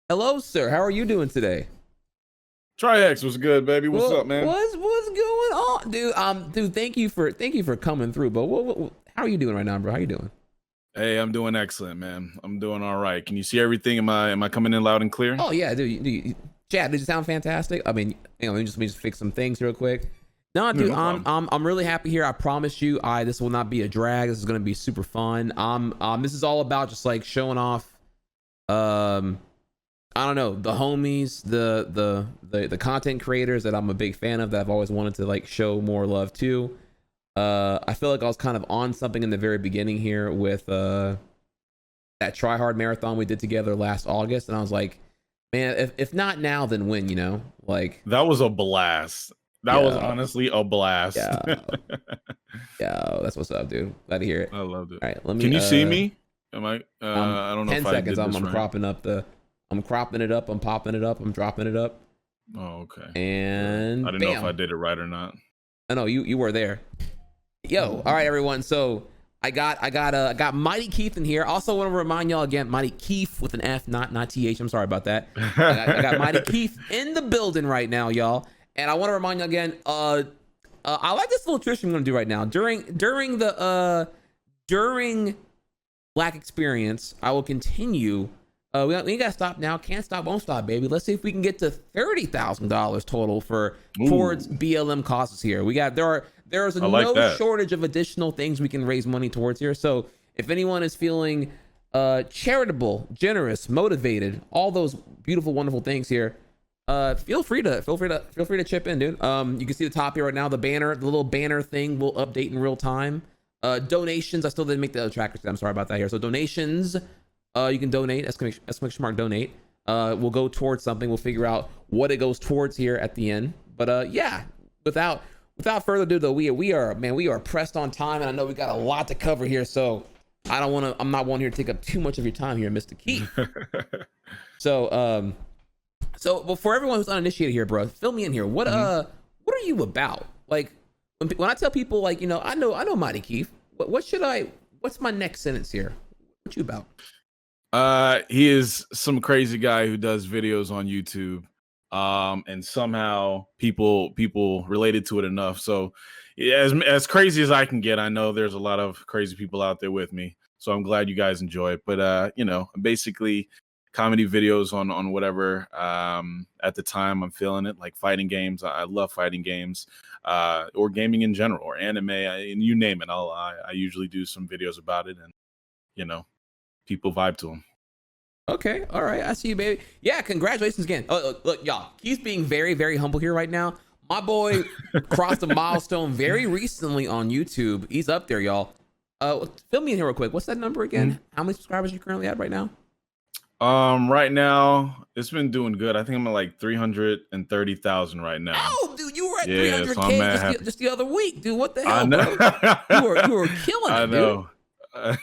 Hello, sir. How are you doing today? TriX was good, baby. What's Well, up, man? what's going on, dude? Dude, thank you for coming through. But how are you doing right now, bro? How you doing? Hey, I'm doing excellent, man. I'm doing all right. Can you see everything? Am I coming in loud and clear? Oh yeah, dude. Chad, did you sound fantastic? I mean, let me just fix some things real quick. No, Yeah, dude, no I'm problem. I'm I'm really happy here. I promise you, this will not be a drag. This is gonna be super fun. This is all about just like showing off. Um, I don't know, the homies, the content creators that I'm a big fan of that I've always wanted to like show more love to. I feel like I was kind of on something in the very beginning here with that try hard marathon we did together last August, and I was like, man, if not now, then when? Like, That was a blast. That was yeah, honestly a blast. yeah, yeah. That's what's up, dude. Glad to hear it. I loved it. All right, let me Can you see me? Am I? I don't know if 10 I seconds. did this I'm right. cropping up I'm cropping it up. I'm popping it up. I'm dropping it up, Oh, okay. I and didn't know if I bam. did it right or not. I know you were there. Yo, all right, everyone. So I got MightyKeef in here. Also want to remind y'all again, MightyKeef with an F, not TH. I'm sorry about that. I got MightyKeef in the building right now, y'all. And I want to remind you again. I like this little trick I'm gonna do right now. During Black Experience, I will continue. We gotta stop now. Can't stop, won't stop, baby. Let's see if we can get to $30,000 total towards Ooh, BLM causes here. There's I like no that. shortage of additional things we can raise money towards here. So if anyone is feeling charitable, generous, motivated, all those beautiful, wonderful things here, feel free to chip in, dude. You can see the top here right now. The little banner thing will update in real time. Donations, I still didn't make the tracker. I'm sorry about that here. So donations, you can donate, exclamation mark donate. We'll go towards something. We'll figure out what it goes towards here at the end. But yeah, without further ado though, we are pressed on time, and I know we got a lot to cover here. So I'm not one here to take up too much of your time here, Mr. Keith. So for everyone who's uninitiated here, bro, fill me in here. What Mhm. what are you about? Like when I tell people like, I know MightyKeef. What's my next sentence here? What you about? He is some crazy guy who does videos on YouTube. And somehow people related to it enough. So yeah, as crazy as I can get, I know there's a lot of crazy people out there with me. So I'm glad you guys enjoy it. But basically comedy videos on whatever at the time I'm feeling it, like fighting games. I love fighting games, or gaming in general, or anime, and you name it. I usually do some videos about it, and you know, people vibe to them. Okay, all right, I see you, baby. Yeah, congratulations again. Look, y'all, he's being very, very humble here right now. My boy crossed a milestone very recently on YouTube. He's up there, y'all. Fill me in here real quick. What's that number again? How many subscribers you currently at right now? Right now it's been doing good. I think I'm at like 330,000 right now. Oh, dude, you were at Yeah, so I'm 300K mad happy. just the other week, dude. What the I hell, know. bro? You were killing I it, dude. know.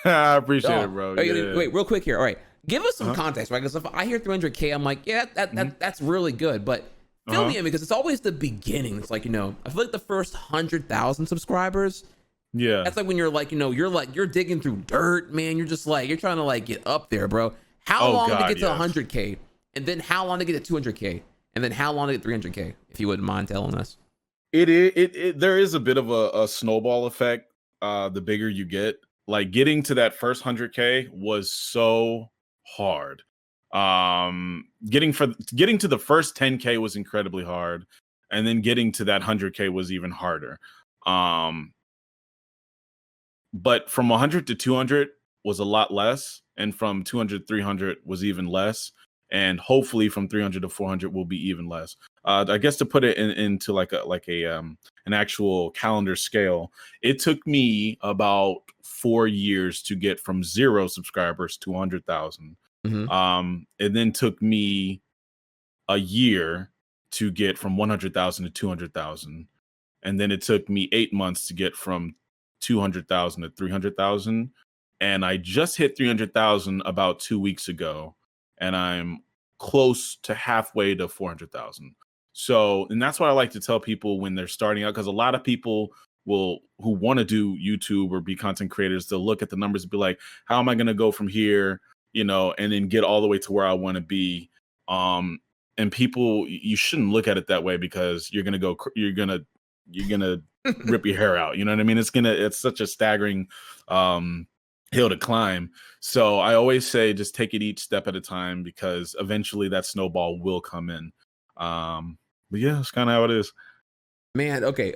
I appreciate Oh, it, bro. wait, Yeah. real quick here. All right, give us some Uh-huh. context, right? Because if I hear 300K, I'm like, yeah, Mhm. that's really good. But fill Uh-huh. me in because it's always the beginning. It's like I feel like the first 100,000 subscribers. Yeah. That's like when you're like, you're digging through dirt, man. You're just like you're trying to like get up there, bro. How Oh long to God, get to yes. 100K, and then how long to get to 200K, and then how long to get 300K? If you wouldn't mind telling us. There is a bit of a snowball effect. The bigger you get, like getting to that first 100K was so hard. Getting to the first 10K was incredibly hard, and then getting to that 100K was even harder. Um, but from 100 to 200 was a lot less, and from 200 to 300 was even less, and hopefully from 300 to 400 will be even less. I guess to put it into like a an actual calendar scale, it took me about 4 years to get from 0 subscribers to 100,000. Mm-hmm. It then took me a year to get from 100,000 to 200,000, and then it took me 8 months to get from 200,000 to 300,000, and I just hit 300,000 about 2 weeks ago, and I'm close to halfway to 400,000. So, and that's what I like to tell people when they're starting out, because a lot of people who want to do YouTube or be content creators, they'll look at the numbers and be like, how am I going to go from here, and then get all the way to where I want to be? And people, you shouldn't look at it that way, because you're gonna rip your hair out. You know what I mean? It's such a staggering hill to climb. So I always say just take it each step at a time, because eventually that snowball will come in. But yeah, that's kind of how it is. Man, okay.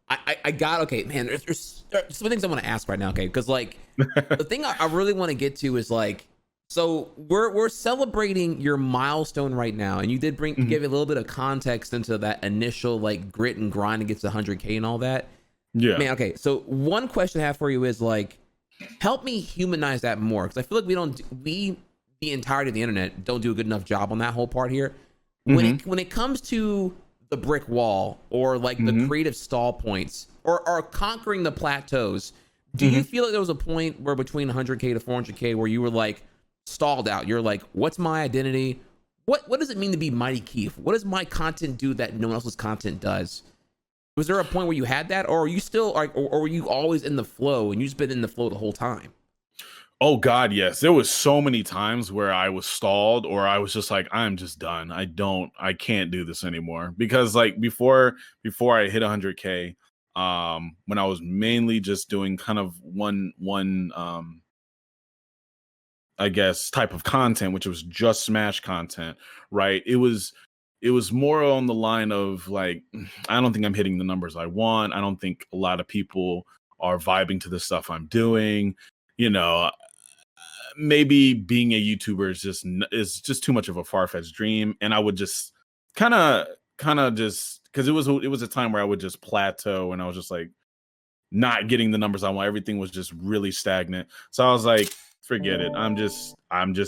I got, okay, man, there's some things I want to ask right now, okay? Because like the thing I really want to get to is like, so we're celebrating your milestone right now, and you did give a little bit of context into that initial like grit and grind against the 100K and all that. Yeah. Man, okay. So one question I have for you is like, help me humanize that more, because I feel like the entirety of the internet don't do a good enough job on that whole part here. When it comes to the brick wall, or like the creative stall points, or conquering the plateaus, do you feel like there was a point where between 100K to 400K where you were like stalled out? You're like, what's my identity? What does it mean to be MightyKeef? What does my content do that no one else's content does? Was there a point where you had that, or are you still like, or were you always in the flow and you just been in the flow the whole time? Oh God, yes. There was so many times where I was stalled, or I was just like, I'm just done. I can't do this anymore. Because like before I hit 100K, when I was mainly just doing kind of one I guess type of content, which was just Smash content, right? It was more on the line of like, I don't think I'm hitting the numbers I want. I don't think a lot of people are vibing to the stuff I'm doing. You know, maybe being a YouTuber is just too much of a far-fetched dream. And I would just kind of just, because it was a time where I would just plateau, and I was just like not getting the numbers I want. Everything was just really stagnant. So I was like, forget it. I'm just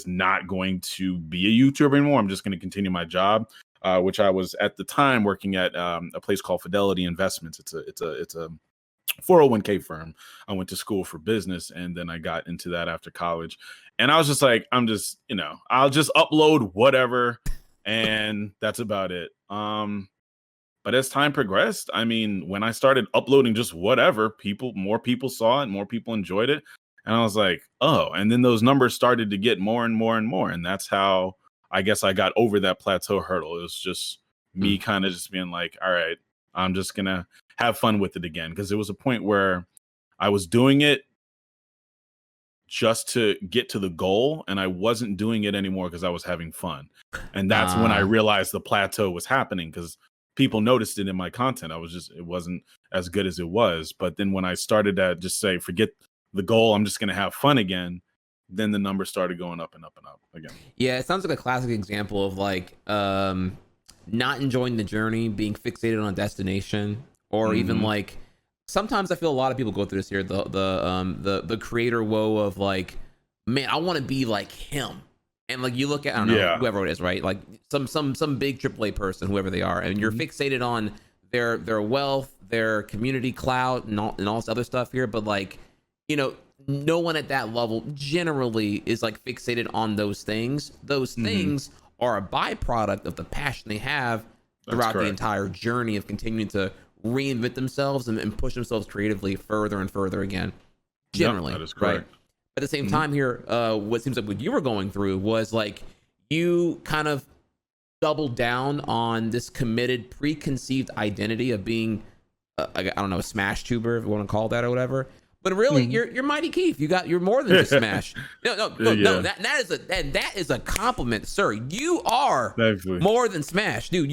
not going to be a YouTuber anymore. I'm just going to continue my job, which I was at the time working at a place called Fidelity Investments. It's a 401k firm. I went to school for business, and then I got into that after college. And I was just like, I'll just upload whatever, and that's about it. But as time progressed, I mean, when I started uploading just whatever, more people saw it, more people enjoyed it. And I was like, oh, and then those numbers started to get more and more and more. And that's how I guess I got over that plateau hurdle. It was just me kind of just being like, all right, I'm just going to have fun with it again. Because there was a point where I was doing it just to get to the goal, and I wasn't doing it anymore because I was having fun. And that's when I realized the plateau was happening, because people noticed it in my content. It wasn't as good as it was. But then when I started to just say, forget the goal, I'm just going to have fun again, then the numbers started going up and up and up again. Yeah, it sounds like a classic example of like not enjoying the journey, being fixated on a destination, or even like sometimes I feel a lot of people go through this here, the creator woe of like, man, I want to be like him. And like you look at, I don't know, whoever it is, right? Like some big AAA person, whoever they are, and you're fixated on their wealth, their community clout, and all this other stuff here. But like, you know, no one at that level generally is like fixated on those things. Those things are a byproduct of the passion they have throughout the entire journey of continuing to reinvent themselves and push themselves creatively further and further again. Generally, that is correct. Right? At the same time here, what seems like what you were going through was like you kind of doubled down on this committed, preconceived identity of being, I don't know, a Smash tuber, if you want to call that or whatever. But really, you're MightyKeef. You're more than just Smash. No. That is a compliment, sir. You are more than Smash, dude.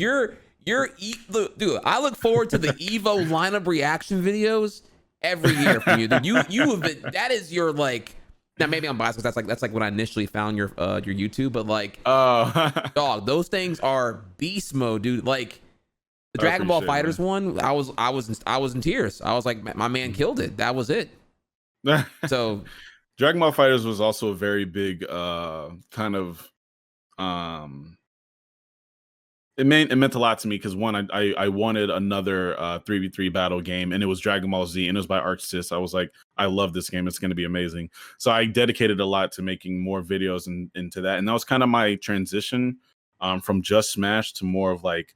Dude. I look forward to the Evo lineup reaction videos every year from you. Dude, you have been. That is your like. Now maybe I'm biased because that's like when I initially found your YouTube, but like, dog, those things are beast mode, dude. Like the Dragon Ball Fighters one, I was in tears. I was like, my man killed it. That was it. So Dragon Ball Fighters was also a very big kind of it meant a lot to me, because one, I wanted another 3v3 battle game, and it was Dragon Ball Z, and it was by ArchSys. I was like, I love this game. It's going to be amazing. So I dedicated a lot to making more videos into that. And that was kind of my transition from just Smash to more of like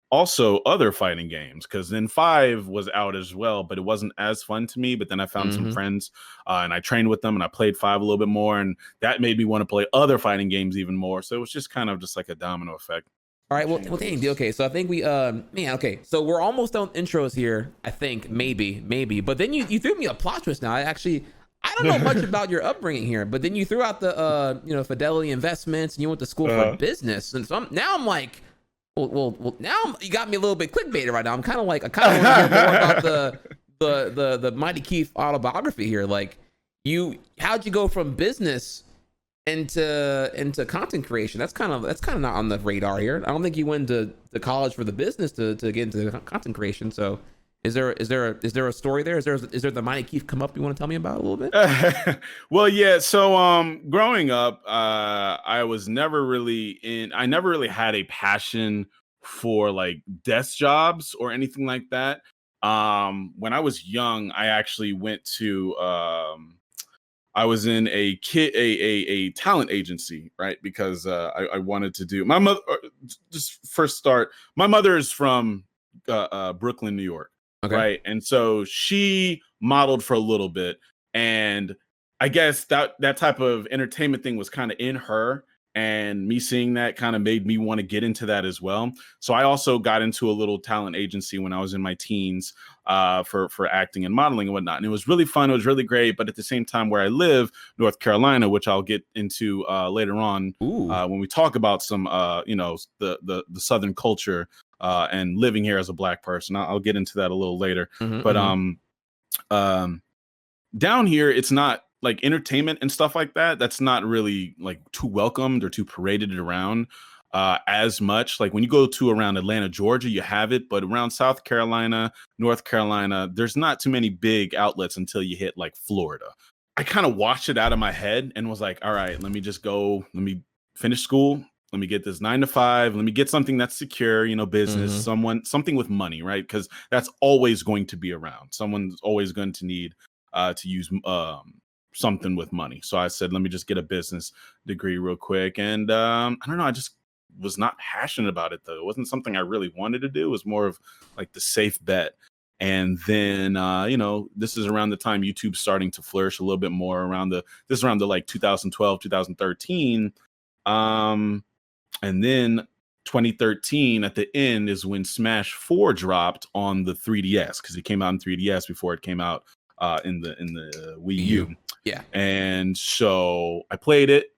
also other fighting games, because then 5 was out as well, but it wasn't as fun to me. But then I found some friends and I trained with them and I played 5 a little bit more, and that made me want to play other fighting games even more. So it was just kind of just like a domino effect. All right, well, dang, okay, so I think we, man, okay, so we're almost done with intros here, I think, maybe, but then you threw me a plot twist now. I don't know much about your upbringing here, but then you threw out the, Fidelity Investments, and you went to school for business, and so now I'm like, well, now you got me a little bit clickbaited right now. I kind of want to hear more about the MightyKeef autobiography here. Like, how'd you go from business into content creation? That's kind of not on the radar here. I don't think you went to college for the business to get into content creation. So is there a story there? Is there the MightyKeef come up you want to tell me about a little bit? Well, yeah. So growing up, I never really had a passion for like desk jobs or anything like that. When I was young, I actually went to I was in a talent agency, right? Because I wanted to do my mother. Just first start, my mother is from Brooklyn, New York, right? And so she modeled for a little bit, and I guess that type of entertainment thing was kind of in her. And me seeing that kind of made me want to get into that as well. So I also got into a little talent agency when I was in my teens for acting and modeling and whatnot. And it was really fun. It was really great. But at the same time, where I live, North Carolina, which I'll get into later on when we talk about some, the Southern culture and living here as a Black person. I'll get into that a little later. But down here, it's not like entertainment and stuff like that. That's not really like too welcomed or too paraded around as much. Like when you go to around Atlanta, Georgia, you have it, but around South Carolina, North Carolina, there's not too many big outlets until you hit like Florida. I kind of watched it out of my head and was like, all right, let me just go, let me finish school. Let me get this 9 to 5. Let me get something that's secure, business, something with money, right? Because that's always going to be around. Someone's always going to need to use something with money. So I said, let me just get a business degree real quick. And I don't know, I just was not passionate about it though. It wasn't something I really wanted to do. It was more of like the safe bet. And then, this is around the time YouTube's starting to flourish a little bit more around the like 2012, 2013. And then 2013 at the end is when Smash 4 dropped on the 3DS, because it came out in 3DS before it came out in the Wii U. Yeah. And so I played it.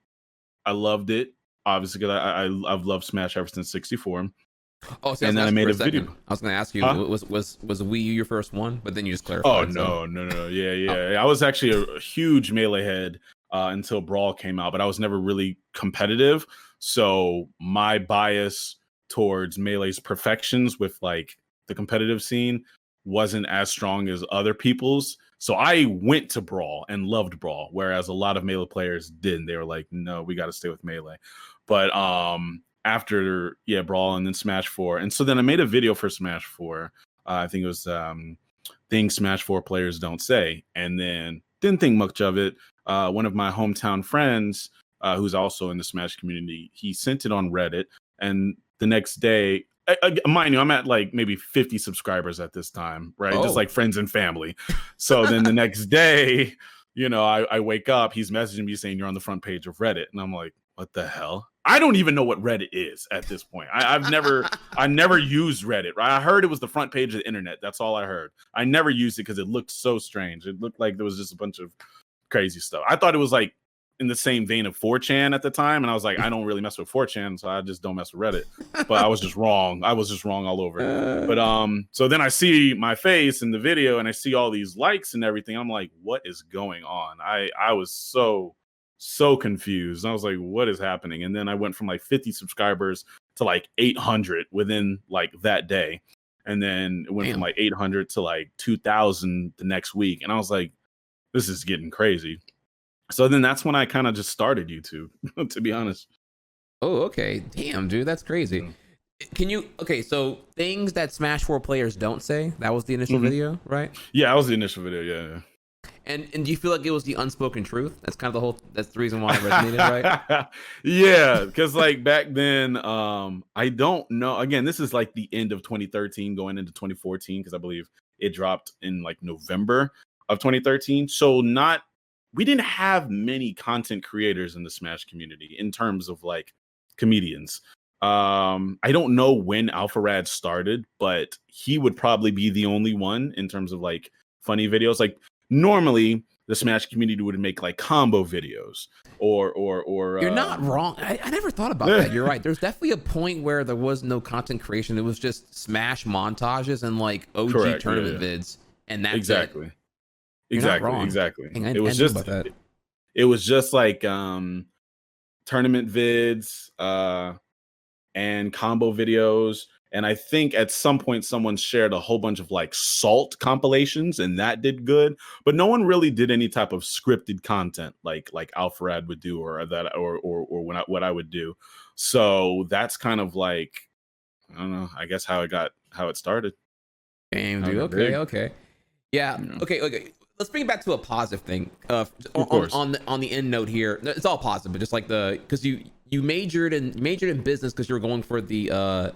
I loved it. Obviously, because I've loved Smash ever since 64. Oh, so and then I made a video. I was going to ask you, was Wii U your first one? But then you just clarified. Oh, no. Yeah. I was actually a huge Melee head until Brawl came out, but I was never really competitive. So my bias towards Melee's perfections with like the competitive scene wasn't as strong as other people's. So I went to Brawl and loved Brawl, whereas a lot of Melee players didn't. They were like, no, we got to stay with Melee. But after Brawl and then Smash 4. And so then I made a video for Smash 4. I think it was things Smash 4 players don't say. And then didn't think much of it. One of my hometown friends, who's also in the Smash community, he sent it on Reddit. And the next day, mind you, I'm at like maybe 50 subscribers at this time, right? Just like friends and family. So then the next day, I wake up, he's messaging me saying you're on the front page of Reddit. And I'm like, what the hell? I don't even know what Reddit is at this point. I never used Reddit, right? I heard it was the front page of the internet. That's all I heard. I never used it because it looked so strange. It looked like there was just a bunch of crazy stuff. I thought it was like in the same vein of 4chan at the time. And I was like, I don't really mess with 4chan, so I just don't mess with Reddit. But I was just wrong. I was just wrong all over. But so then I see my face in the video and I see all these likes and everything. I'm like, what is going on? I was so confused. I was like, what is happening? And then I went from like 50 subscribers to like 800 within like that day. And then it went from like 800 to like 2,000 the next week. And I was like, this is getting crazy. So then that's when I kind of just started YouTube, to be honest. Oh, okay. Damn, dude, that's crazy. So things that Smash 4 players don't say, that was the initial video, right? Yeah, that was the initial video, yeah. And do you feel like it was the unspoken truth? That's kind of the whole. That's the reason why it resonated, right? Yeah, because like back then, I don't know. Again, this is like the end of 2013, going into 2014, because I believe it dropped in like November of 2013. So we didn't have many content creators in the Smash community in terms of like comedians. I don't know when Alpharad started, but he would probably be the only one in terms of like funny videos. Like normally the Smash community would make like combo videos or You're not wrong. I never thought about that. You're right. There's definitely a point where there was no content creation. It was just Smash montages and like OG Correct, tournament vids, and that's exactly. it. You're not wrong. Exactly. Dang, It was just about that. it was just like tournament vids and combo videos. And I think at some point someone shared a whole bunch of like salt compilations, and that did good. But no one really did any type of scripted content like Alpharad would do, or that or what I would do. So that's kind of like, I don't know, I guess how it started. Damn, dude. Okay. Yeah. Okay. Let's bring it back to a positive thing. On the end note here, it's all positive, but just like because you majored in business because you were going for the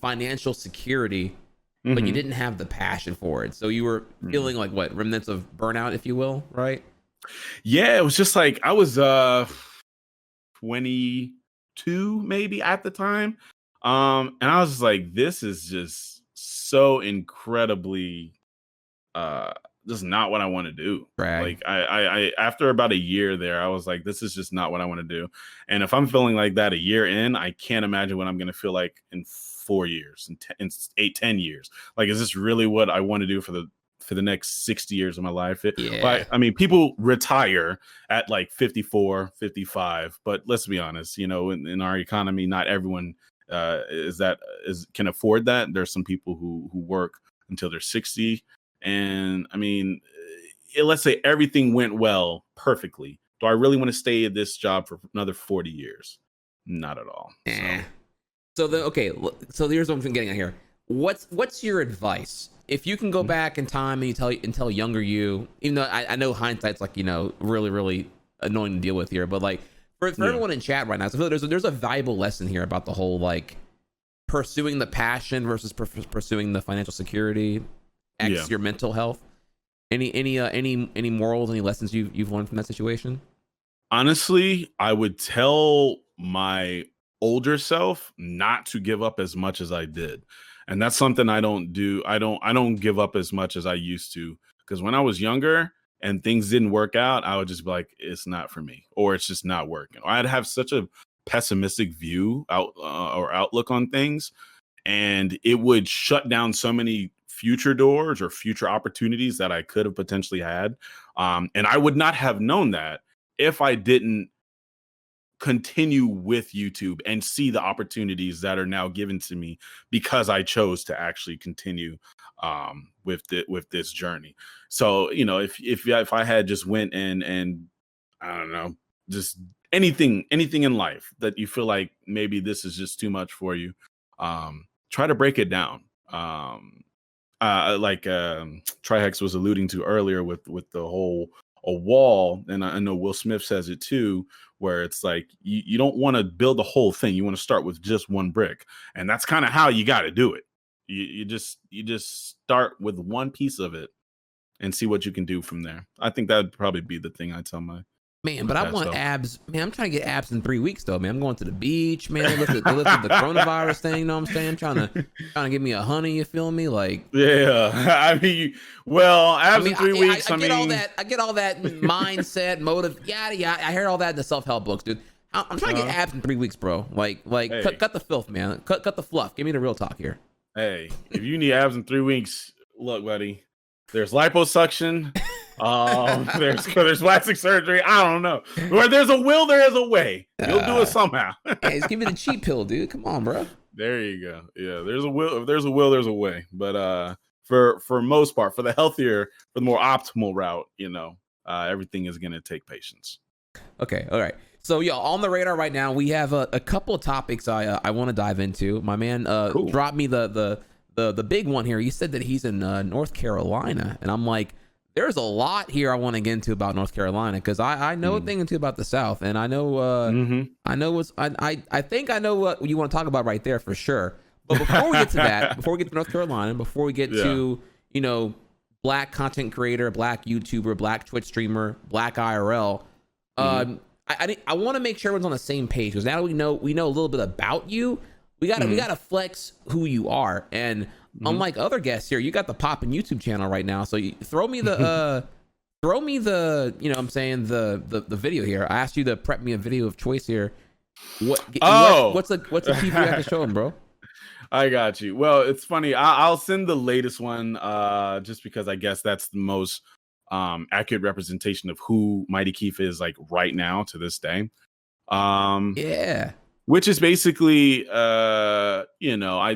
financial security, but you didn't have the passion for it. So you were feeling like what, remnants of burnout, if you will, right? Yeah, it was just like I was 22 maybe at the time. And I was just like, this is just so incredibly just not what I want to do. Like I after about a year there, I was like, this is just not what I want to do. And if I'm feeling like that a year in, I can't imagine what I'm going to feel like in 4 years, in 10 years. Like, is this really what I want to do for the next 60 years of my life? I mean, people retire at like 54, 55, but let's be honest, in our economy, not everyone can afford that. There's some people who work until they're 60. And I mean, let's say everything went well perfectly. Do I really want to stay at this job for another 40 years? Not at all. So here's what I'm getting at here. What's your advice? If you can go back in time and you tell younger you, even though I know hindsight's like, really, really annoying to deal with here, but like for everyone in chat right now, so I feel like there's a valuable lesson here about the whole like pursuing the passion versus pursuing the financial security, your mental health. Any morals, any lessons you've learned from that situation? Honestly, I would tell my older self not to give up as much as I did. And that's something I don't do. I don't give up as much as I used to, because when I was younger and things didn't work out, I would just be like, it's not for me, or it's just not working. I'd have such a pessimistic view or outlook on things, and it would shut down so many future doors or future opportunities that I could have potentially had. And I would not have known that if I didn't continue with YouTube and see the opportunities that are now given to me because I chose to actually continue with this journey. So, if I had just went and I don't know, just anything in life that you feel like maybe this is just too much for you, try to break it down. Like Trihex was alluding to earlier with the whole a wall, and I know Will Smith says it too, where it's like you don't want to build the whole thing. You want to start with just one brick, and that's kind of how you got to do it. You just start with one piece of it and see what you can do from there. I think that'd probably be the thing I tell my man. But I want abs, man. I'm trying to get abs in 3 weeks though, man. I'm going to the beach, man. They lifted the coronavirus thing. You know what I'm saying? Trying to give me a honey. You feel me? Like, yeah. I mean, well, abs in 3 weeks. I get all that. I get all that mindset, motive. Yada yada. I heard all that in the self-help books, dude. I'm trying to get abs in 3 weeks, bro. Like, hey. cut the filth, man. Cut the fluff. Give me the real talk here. Hey, if you need abs in 3 weeks, look, buddy. There's liposuction. There's plastic surgery. I don't know. Where there's a will, there is a way. You'll do it somehow. Hey, just give me the cheap pill, dude. Come on, bro. There you go. Yeah, there's a will. If there's a will, there's a way. But for most part, for the healthier, for the more optimal route, everything is gonna take patience. Okay. All right. So, on the radar right now, we have a couple of topics I want to dive into. My man dropped me the big one here. He said that he's in North Carolina, and I'm like, there's a lot here I want to get into about North Carolina, because I know a thing or two about the South, and I know I think I know what you want to talk about right there for sure. But before we get to that, before we get to North Carolina, before we get to, you know, black content creator, black YouTuber, black Twitch streamer, black IRL, I want to make sure everyone's on the same page, because now we know a little bit about you. We gotta flex who you are, and unlike other guests here, you got the poppin' YouTube channel right now. So throw me the you know what I'm saying, the video here. I asked you to prep me a video of choice here. What's the TV you have to show them, bro? I got you. Well, it's funny. I'll send the latest one just because I guess that's the most accurate representation of who MightyKeef is like right now to this day. Which is basically you know,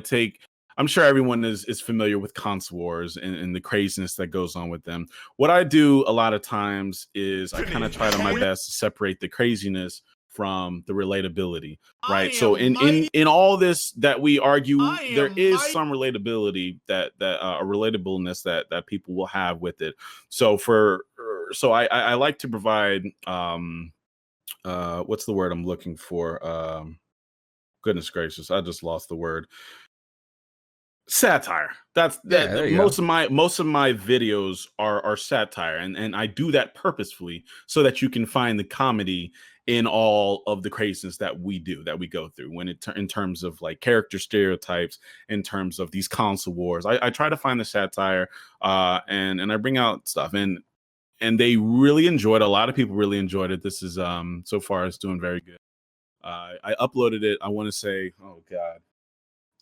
I'm sure everyone is familiar with console wars and the craziness that goes on with them. What I do a lot of times is I kind of try to my best to separate the craziness from the relatability, right? So in all this that we argue, there is some relatability that a relatableness that people will have with it. So I like to provide what's the word I'm looking for? Goodness gracious, I just lost the word. Satire. Most of my videos are satire, and I do that purposefully so that you can find the comedy in all of the craziness that we go through in terms of like character stereotypes, in terms of these console wars. I try to find the satire and I bring out stuff, and they really enjoyed it. A lot of people really enjoyed it. This is so far it's doing very good. I uploaded it, I want to say,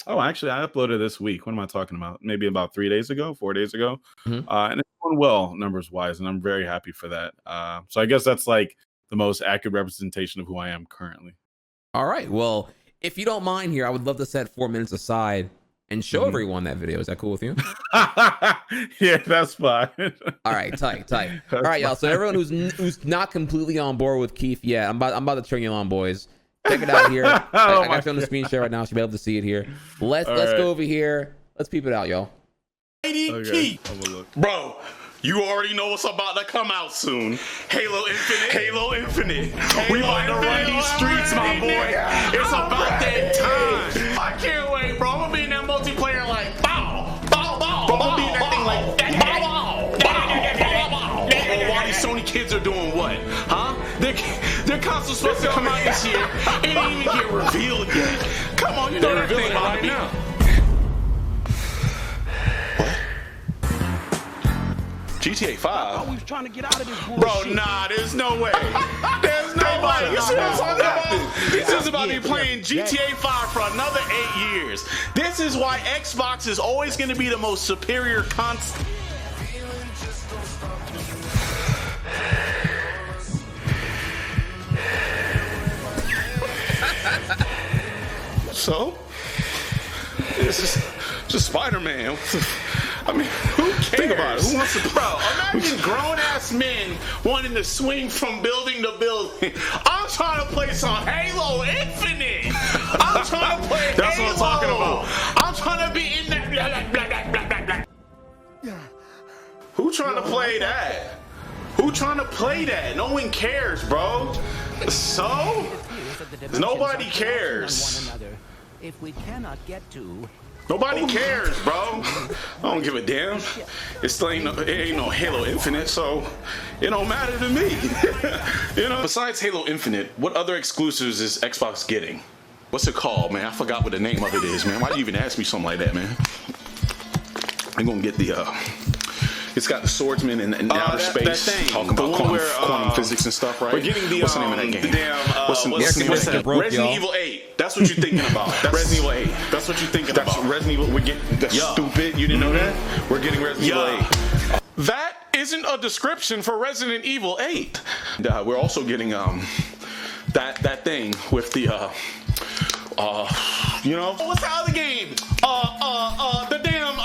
actually I uploaded this week. What am I talking about? Maybe about 4 days ago. And it's going well numbers wise, and I'm very happy for that. So I guess that's like the most accurate representation of who I am currently. All right. Well, if you don't mind here, I would love to set 4 minutes aside and show everyone that video. Is that cool with you? Yeah, that's fine. All right, tight. All right, y'all. So everyone who's not completely on board with Keef yet, I'm about to turn you on, boys. Check it out here. I got you on the screen share right now, so you'll be able to see it here. Let's go over here. Let's peep it out, y'all. MightyKeef, bro. You already know what's about to come out soon. Halo Infinite. We about to run these streets, my boy. It's about that time. I can't wait, bro. I'm gonna be in that multiplayer like bow. Bro, I'm gonna be in that thing like bow. Why these Sony kids are doing what? Huh? Their console's supposed to come out this year. It didn't even get revealed yet. Come on, you know that thing right now. GTA 5. We was trying to get out of this bullshit. Bro, nah, there's no way. There's no way. You see what I'm talking about? This is about me playing GTA 5 for another 8 years. This is why Xbox is always going to be the most superior console. So, this is just Spider-Man. I mean, who cares? Think about it. Who wants to, bro? Imagine grown-ass men wanting to swing from building to building. I'm trying to play some Halo Infinite. I'm trying to play That's Halo. What I'm talking about. I'm trying to be in that. Who trying to play that? Who trying to play that? No one cares, bro. So, nobody cares. If we cannot get to. Nobody cares, bro. I don't give a damn. It still ain't no Halo Infinite, so it don't matter to me. You know. Besides Halo Infinite, what other exclusives is Xbox getting? What's it called, man? I forgot what the name of it is, man. Why do you even ask me something like that, man? I'm gonna get the. It's got the swordsman in outer space, talking about quantum physics and stuff, right? We're getting the what's the name of that game? What's the name of that? Resident Evil 8. That's what you're thinking about. That's Resident Evil 8. That's what you're thinking about. Resident Evil. We're getting. That's stupid. You didn't know that? We're getting Resident Evil 8. That isn't a description for Resident Evil 8. We're also getting that thing with the you know. What's the other game? The damn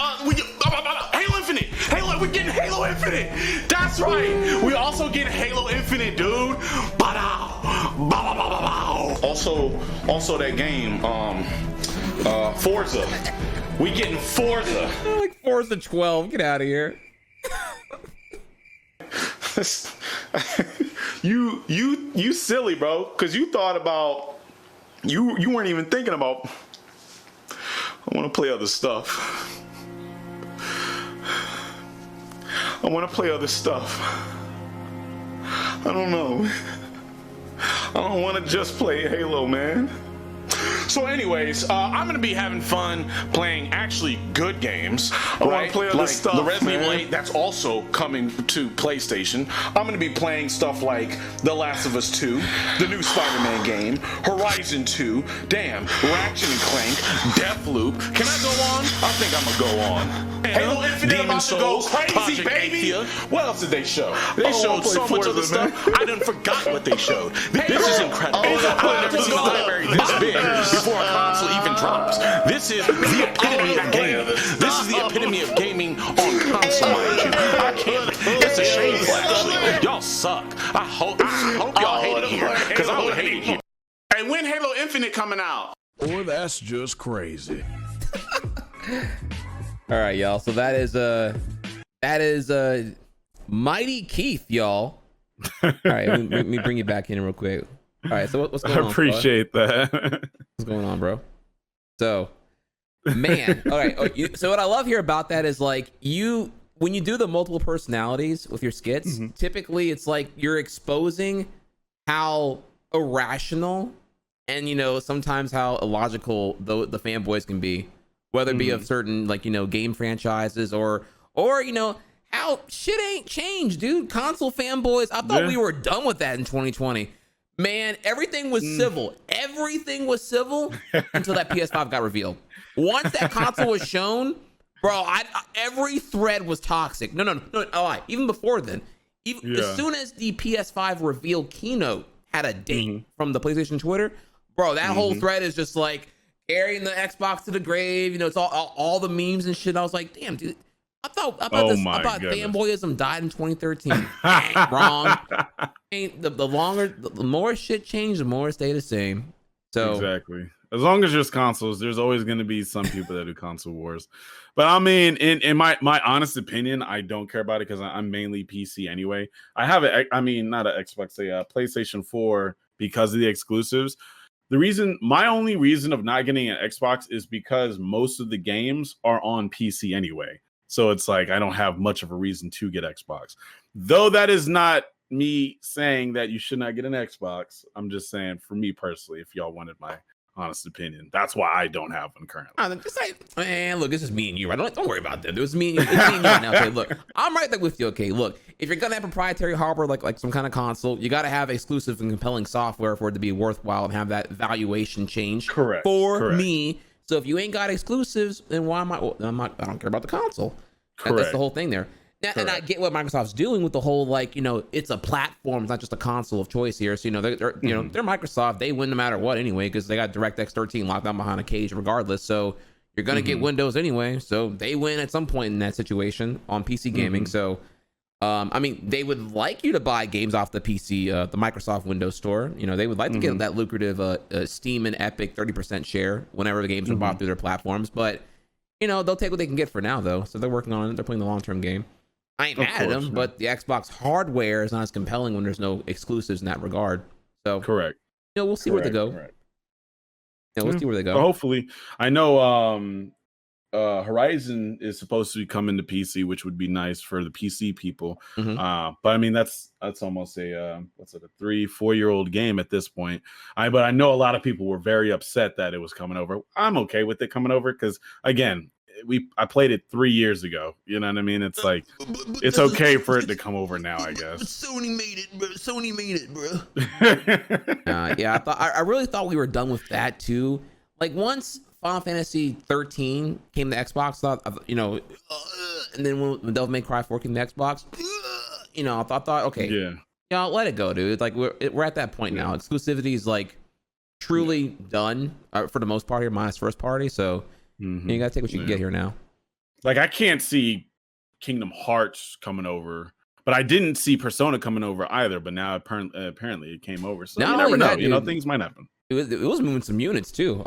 Halo Infinite. Halo, we're getting Halo Infinite. That's right. We also get Halo Infinite, dude. Also that game, Forza. We getting Forza. Like Forza 12. Get out of here. you silly, bro, because you thought about you weren't even thinking about. I want to play other stuff. I want to play other stuff. I don't know. I don't want to just play Halo, man. So anyways, I'm gonna be having fun playing actually good games. I want to play other stuff, the Resident Evil 8 that's also coming to PlayStation. I'm gonna be playing stuff like The Last of Us 2, the new Spider-Man game, Horizon 2, damn, Ratchet and Clank, Deathloop. Can I go on? I think I'm gonna go on. Halo Infinite about to go crazy, baby. What else did they show? They showed so much other stuff. I done forgot what they showed. This is incredible. I've never seen a library this big before a console even drops. This is the epitome of gaming. This is the epitome of gaming on console, mind you. I can't. It's a shameful, actually. Y'all suck. I hope y'all hate it here, because I would hate it here. Hey, when Halo Infinite coming out? Boy, that's just crazy. All right, y'all. So that is MightyKeef, y'all. All right, let me bring you back in real quick. All right, so what's going on? I appreciate that. What's going on, bro? So, man, all right. So what I love here about that is like when you do the multiple personalities with your skits, typically it's like you're exposing how irrational and sometimes how illogical the fanboys can be, whether it be of certain game franchises or how shit ain't changed, dude. Console fanboys, I thought we were done with that in 2020. Man, everything was civil. Everything was civil until that PS5 got revealed. Once that console was shown, bro, every thread was toxic. No. Even before then, as soon as the PS5 reveal keynote had a date from the PlayStation Twitter, bro, that whole thread is just like carrying the Xbox to the grave. It's all the memes and shit. I was like, damn, dude. I thought fanboyism died in 2013. Wrong. The more shit changed, the more it stayed the same. So exactly. As long as there's consoles, there's always going to be some people that do console wars. But I mean, in my honest opinion, I don't care about it because I'm mainly PC anyway. I have not an Xbox, a PlayStation 4 because of the exclusives. My only reason of not getting an Xbox is because most of the games are on PC anyway. So it's like I don't have much of a reason to get Xbox. Though that is not me saying that you should not get an Xbox. I'm just saying for me personally, if y'all wanted my honest opinion, that's why I don't have one currently. Man, look, this is me and you, right? Don't worry about that. It was me and you right now. Okay, look, I'm right there with you. Okay, look, if you're gonna have proprietary hardware like some kind of console, you got to have exclusive and compelling software for it to be worthwhile and have that valuation change. Correct. Me. So if you ain't got exclusives, then why am I? Well, I don't care about the console. Correct. That's the whole thing there. Now, and I get what Microsoft's doing with the whole it's a platform, it's not just a console of choice here. So they're Microsoft. They win no matter what anyway because they got DirectX 13 locked down behind a cage regardless. So you're gonna get Windows anyway. So they win at some point in that situation on PC gaming. So they would like you to buy games off the PC, the Microsoft Windows Store. They would like to get that lucrative Steam and Epic 30% share whenever the games are bought through their platforms. But they'll take what they can get for now, though. So they're working on it. They're playing the long-term game. I ain't mad at them, but the Xbox hardware is not as compelling when there's no exclusives in that regard. So correct. We'll see where they go. We'll see where they go. So hopefully, I know Horizon is supposed to come into PC, which would be nice for the PC people. But I mean, that's almost a 3-4 year old game at this point. But I know a lot of people were very upset that it was coming over. I'm okay with it coming over because again, I played it 3 years ago. You know what I mean? It's like it's okay for it to come over now, I guess. Sony made it, bro. Yeah, I really thought we were done with that too. Like once Final Fantasy 13 came to Xbox, and then when Devil May Cry 4 came to Xbox, I thought, okay, let it go, dude. Like we're at that point now. Exclusivity is like truly done for the most part here, minus first party. So you gotta take what you can get here now. Like I can't see Kingdom Hearts coming over, but I didn't see Persona coming over either. But now apparently it came over. So you never know. Dude, things might happen. It was moving some units too.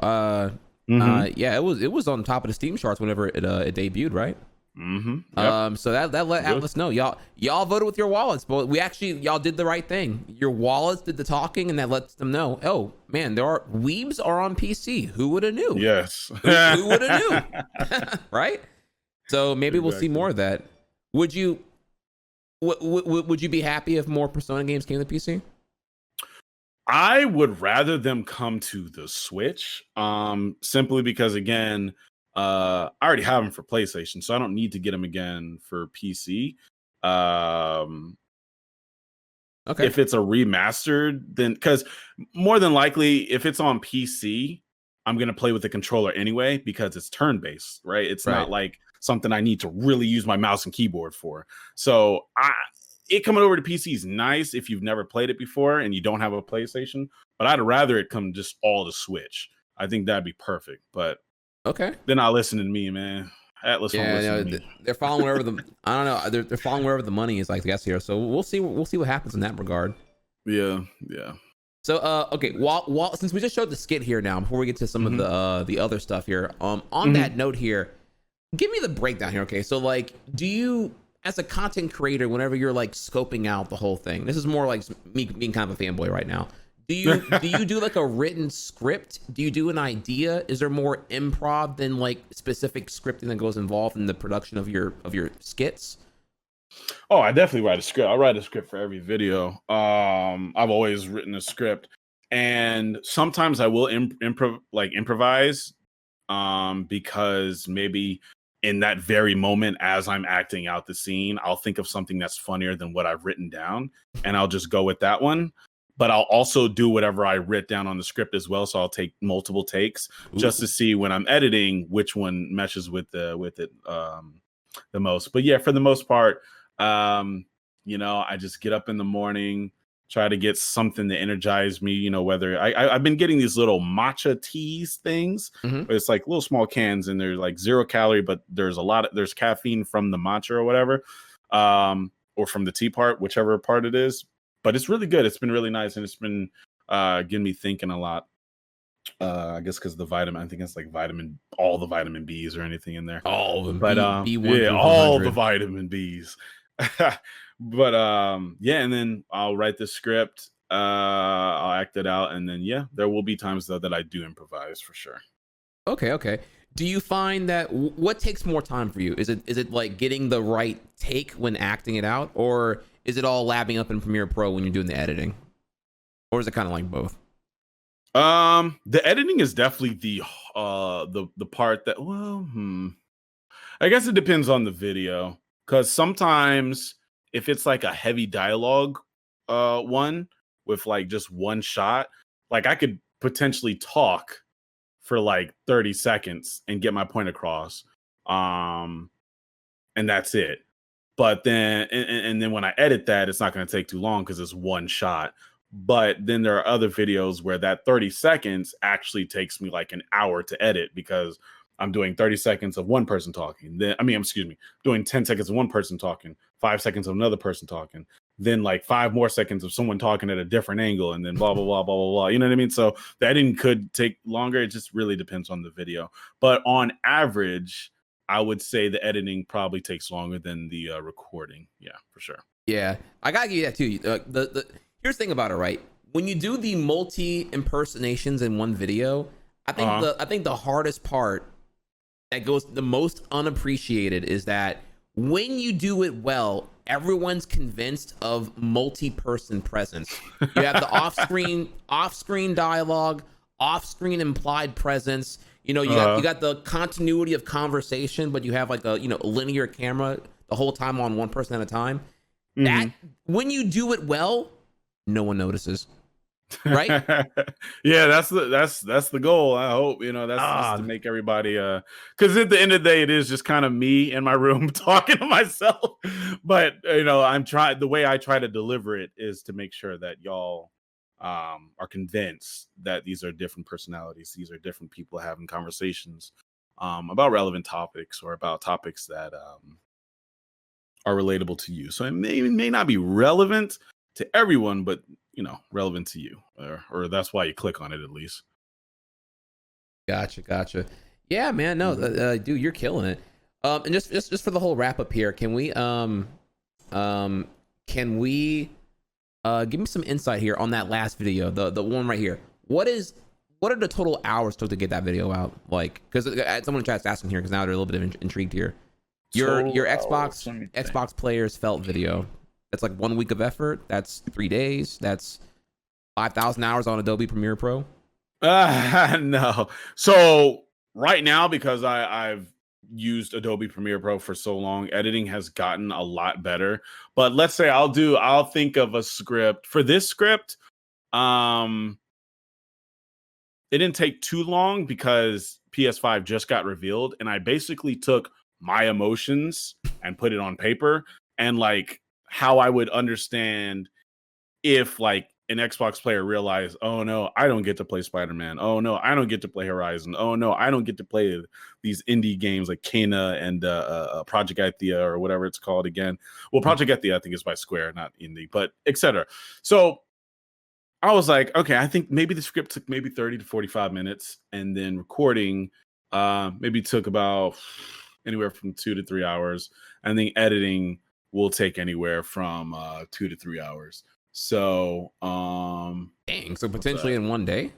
It was on top of the Steam charts whenever it debuted, right? Yep. So that let Atlas know y'all voted with your wallets, but y'all did the right thing. Your wallets did the talking, and that lets them know, oh man, weebs are on PC. Who would have knew? Yes. Who would have knew? Right? So maybe we'll see more of that. Would you be happy if more Persona games came to PC? I would rather them come to the Switch, simply because, again, I alrealready have them for PlayStation, so I don't need to get them again for PC. Okay. If it's a remastered, then, because more than likely, if it's on PC, I'm going to play with the controller anyway, because it's turn-based, right? It's not like something I need to really use my mouse and keyboard for. So it coming over to PC is nice if you've never played it before and you don't have a PlayStation, but I'd rather it come just all to Switch. I think that'd be perfect, but okay, they're not listening to me, man. Atlas won't listen to me. They're following wherever I don't know. They're following wherever the money is, I guess, here. So we'll see what happens in that regard. Yeah. So okay, since we just showed the skit here now, before we get to some of the other stuff here, on that note here, give me the breakdown here. Okay, so like, do you, as a content creator, whenever you're like scoping out the whole thing, this is more like me being kind of a fanboy right now. Do you do like a written script? Do you do an idea? Is there more improv than like specific scripting that goes involved in the production of your skits? Oh, I definitely write a script. I write a script for every video. I've always written a script, and sometimes I will improvise, because maybe in that very moment, as I'm acting out the scene, I'll think of something that's funnier than what I've written down, and I'll just go with that one. But I'll also do whatever I writ down on the script as well. So I'll take multiple takes just to see when I'm editing which one meshes with it the most. But yeah, for the most part, I just get up in the morning, try to get something to energize me. Whether I've been getting these little matcha teas things, but it's like little small cans, and they're like 0 calorie, but there's caffeine from the matcha or whatever, or from the tea part, whichever part it is. But it's really good. It's been really nice, and it's been getting me thinking a lot. I guess because the vitamin, I think it's like all the vitamin Bs or anything in there. All of them, but B1 yeah, all the vitamin Bs. But and then I'll write the script. I'll act it out, and then there will be times though that I do improvise for sure. Okay. Do you find that what takes more time for you? Is it like getting the right take when acting it out, or is it all labbing up in Premiere Pro when you're doing the editing, or is it kind of like both? The editing is definitely the part that I guess it depends on the video, because sometimes if it's like a heavy dialogue one with like just one shot, like I could potentially talk for like 30 seconds and get my point across, and that's it. But then and then when I edit that, it's not going to take too long because it's one shot. But then there are other videos where that 30 seconds actually takes me like an hour to edit, because I'm doing 30 seconds of one person talking. Doing 10 seconds of one person talking, 5 seconds of another person talking, then like 5 more seconds of someone talking at a different angle, and then blah, blah, blah, blah, blah, blah. You know what I mean? So the editing could take longer. It just really depends on the video. But on average, I would say the editing probably takes longer than the recording. Yeah, for sure. Yeah, I gotta give you that too. Here's the thing about it, right? When you do the multi impersonations in one video, I think the hardest part that goes the most unappreciated is that when you do it well, everyone's convinced of multi-person presence. You have the off-screen dialogue, off-screen implied presence. You got the continuity of conversation, but you have like a linear camera the whole time on one person at a time. That when you do it well, no one notices, right? Yeah, that's the goal. I hope that's just to make everybody. Because at the end of the day, it is just kind of me in my room talking to myself. But I'm trying. The way I try to deliver it is to make sure that y'all are convinced that these are different personalities. These are different people having conversations about relevant topics, or about topics that are relatable to you. So it may not be relevant to everyone, but relevant to you, or that's why you click on it at least. Gotcha. Yeah, man. No, dude, you're killing it. And just for the whole wrap up here, can we give me some insight here on that last video, the one right here. What are the total hours took to get that video out? Like, because someone in chat's asking here, because now they're a little bit intrigued here. Your Xbox players felt video. That's like 1 week of effort. That's 3 days. That's 5,000 hours on Adobe Premiere Pro. No. So right now, because I've used Adobe Premiere Pro for so long, editing has gotten a lot better. But let's say I'll think of a script. For this script, it didn't take too long because PS5 just got revealed, and I basically took my emotions and put it on paper, and like how I would understand if like an Xbox player realized, oh no, I don't get to play Spider-Man. Oh no, I don't get to play Horizon. Oh no, I don't get to play these indie games like Kena and Project Athia or whatever it's called again. Well, Project Athia I think is by Square, not indie, but etc. So I was like, okay, I think maybe the script took maybe 30 to 45 minutes, and then recording maybe took about anywhere from 2 to 3 hours, and then editing will take anywhere from 2 to 3 hours. So dang, so potentially in 1 day.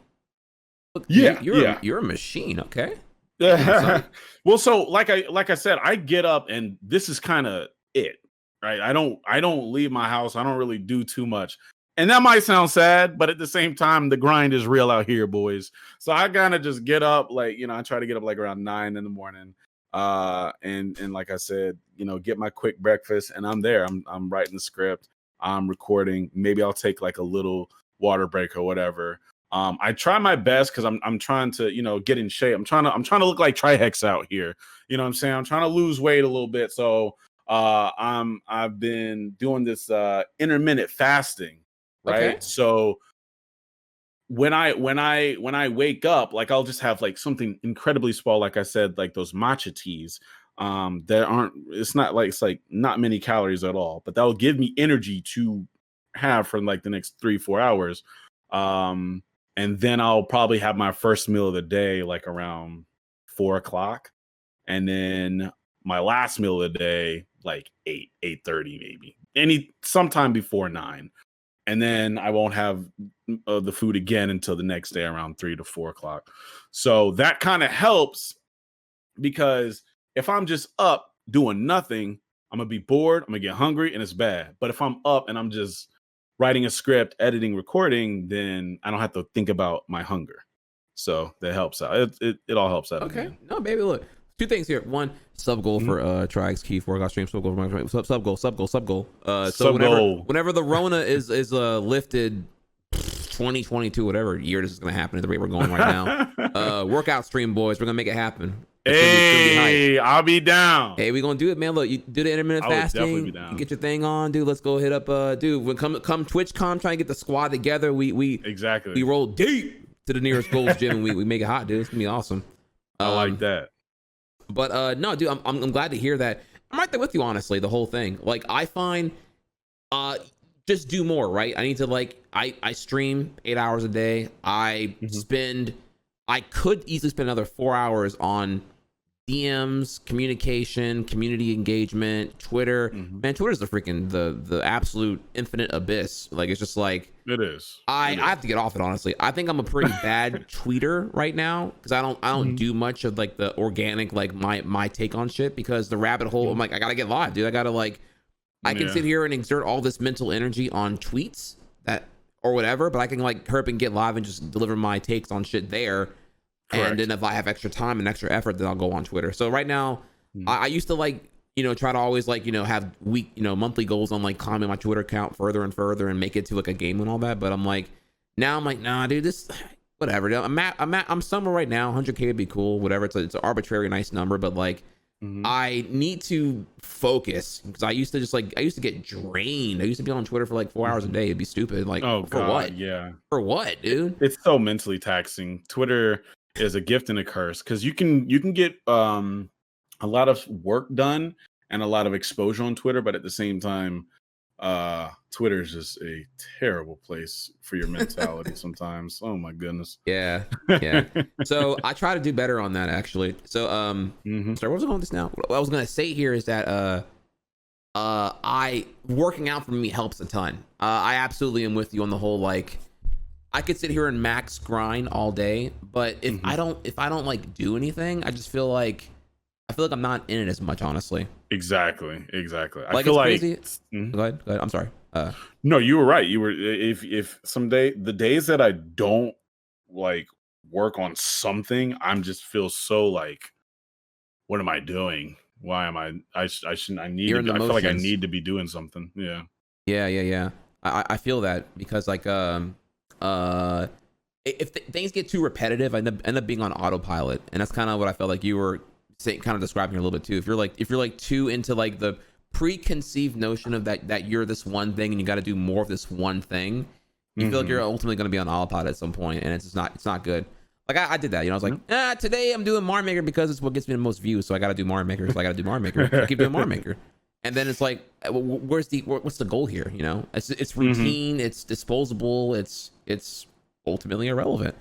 Look, yeah, you're a machine. Okay. Well, so like I said, I get up and this is kind of it, right? I don't leave my house. I don't really do too much. And that might sound sad, but at the same time, the grind is real out here, boys. So I kind of just get up, like, I try to get up like around 9 in the morning. And like I said, get my quick breakfast, and I'm there. I'm writing the script. I'm recording. Maybe I'll take like a little water break or whatever. I try my best because I'm trying to, get in shape. I'm trying to look like Trihex out here. You know what I'm saying? I'm trying to lose weight a little bit. So I've been doing this intermittent fasting. Right. Okay. So when I wake up, like I'll just have like something incredibly small, like I said, like those matcha teas. It's like not many calories at all, but that'll give me energy to have for like the next 3-4 hours. And then I'll probably have my first meal of the day like around 4 o'clock. And then my last meal of the day, like 8:30, maybe sometime before 9. And then I won't have the food again until the next day around 3 to 4 o'clock. So that kind of helps, because if I'm just up doing nothing, I'm going to be bored, I'm going to get hungry, and it's bad. But if I'm up and I'm just writing a script, editing, recording, then I don't have to think about my hunger. So that helps out. It all helps out. Okay. Again. No, baby, look. 2 things here. One, sub goal for TriXKeef workout stream. Sub goal. So whenever the Rona is lifted, 2022, whatever year this is gonna happen at the rate we're going right now. Workout stream, boys. We're gonna make it happen. Hey, I'll be down. Hey, we gonna do it, man. Look, you do the intermittent fasting. You get your thing on, dude. Let's go hit up, dude. When come TwitchCon, try and get the squad together. We roll deep to the nearest Gold's Gym, and we make it hot, dude. It's gonna be awesome. I like that. But no, dude, I'm glad to hear that. I'm right there with you, honestly, the whole thing. Like, I find just do more, right? I need to, like, I stream 8 hours a day. I could easily spend another 4 hours on DMs, communication, community engagement, Twitter. Man, Twitter's the absolute infinite abyss. Like, it's just like, it is. I have to get off it, honestly. I think I'm a pretty bad tweeter right now, because I don't do much of like the organic, like my take on shit, because the rabbit hole, I'm like, I gotta get live, dude. I gotta I can sit here and exert all this mental energy on tweets or whatever, but I can like hurry up and get live and just deliver my takes on shit there. Correct. And then if I have extra time and extra effort, then I'll go on Twitter. So right now, I used to try to always have monthly goals on like climbing my Twitter account further and further and make it to like a game and all that. But I'm like, nah, dude, this whatever. Dude. I'm somewhere right now. 100K would be cool. Whatever. It's an arbitrary nice number, but like, I need to focus, because I used to get drained. I used to be on Twitter for like 4 hours a day. It'd be stupid. Like, for what? Yeah. For what, dude? It's so mentally taxing. Twitter is a gift and a curse, because you can get a lot of work done and a lot of exposure on Twitter, but at the same time, Twitter is just a terrible place for your mentality sometimes. Oh my goodness. Yeah. So I try to do better on that actually. So Mhm. sorry, what was I going with this now? What I was gonna say here is that I working out for me helps a ton. I absolutely am with you on the whole, like, I could sit here and max grind all day, but if I don't like do anything, I just feel like I'm not in it as much, honestly. Exactly. I Like, feel it's like crazy. Mhm. Go ahead. I'm sorry. No, you were right. You were if someday the days that I don't like work on something, I'm just feel so like, what am I doing? Why am I shouldn't, I need You're to in be, the I feel like I motions. need to be doing something. Yeah. Yeah. I feel that because like uh if things get too repetitive, I end up being on autopilot, and that's kind of what I felt like you were saying, kind of describing a little bit too. If you're like too into like the preconceived notion of that you're this one thing and you got to do more of this one thing, you feel like you're ultimately going to be on autopilot at some point, and it's not good. Like I did that, I was like, today I'm doing Mario Maker because it's what gets me the most views, so I got to do Mario Maker, so I got to do Mario Maker, so I keep doing Mario Maker. And then it's like, what's the goal here? It's routine, it's disposable, it's ultimately irrelevant.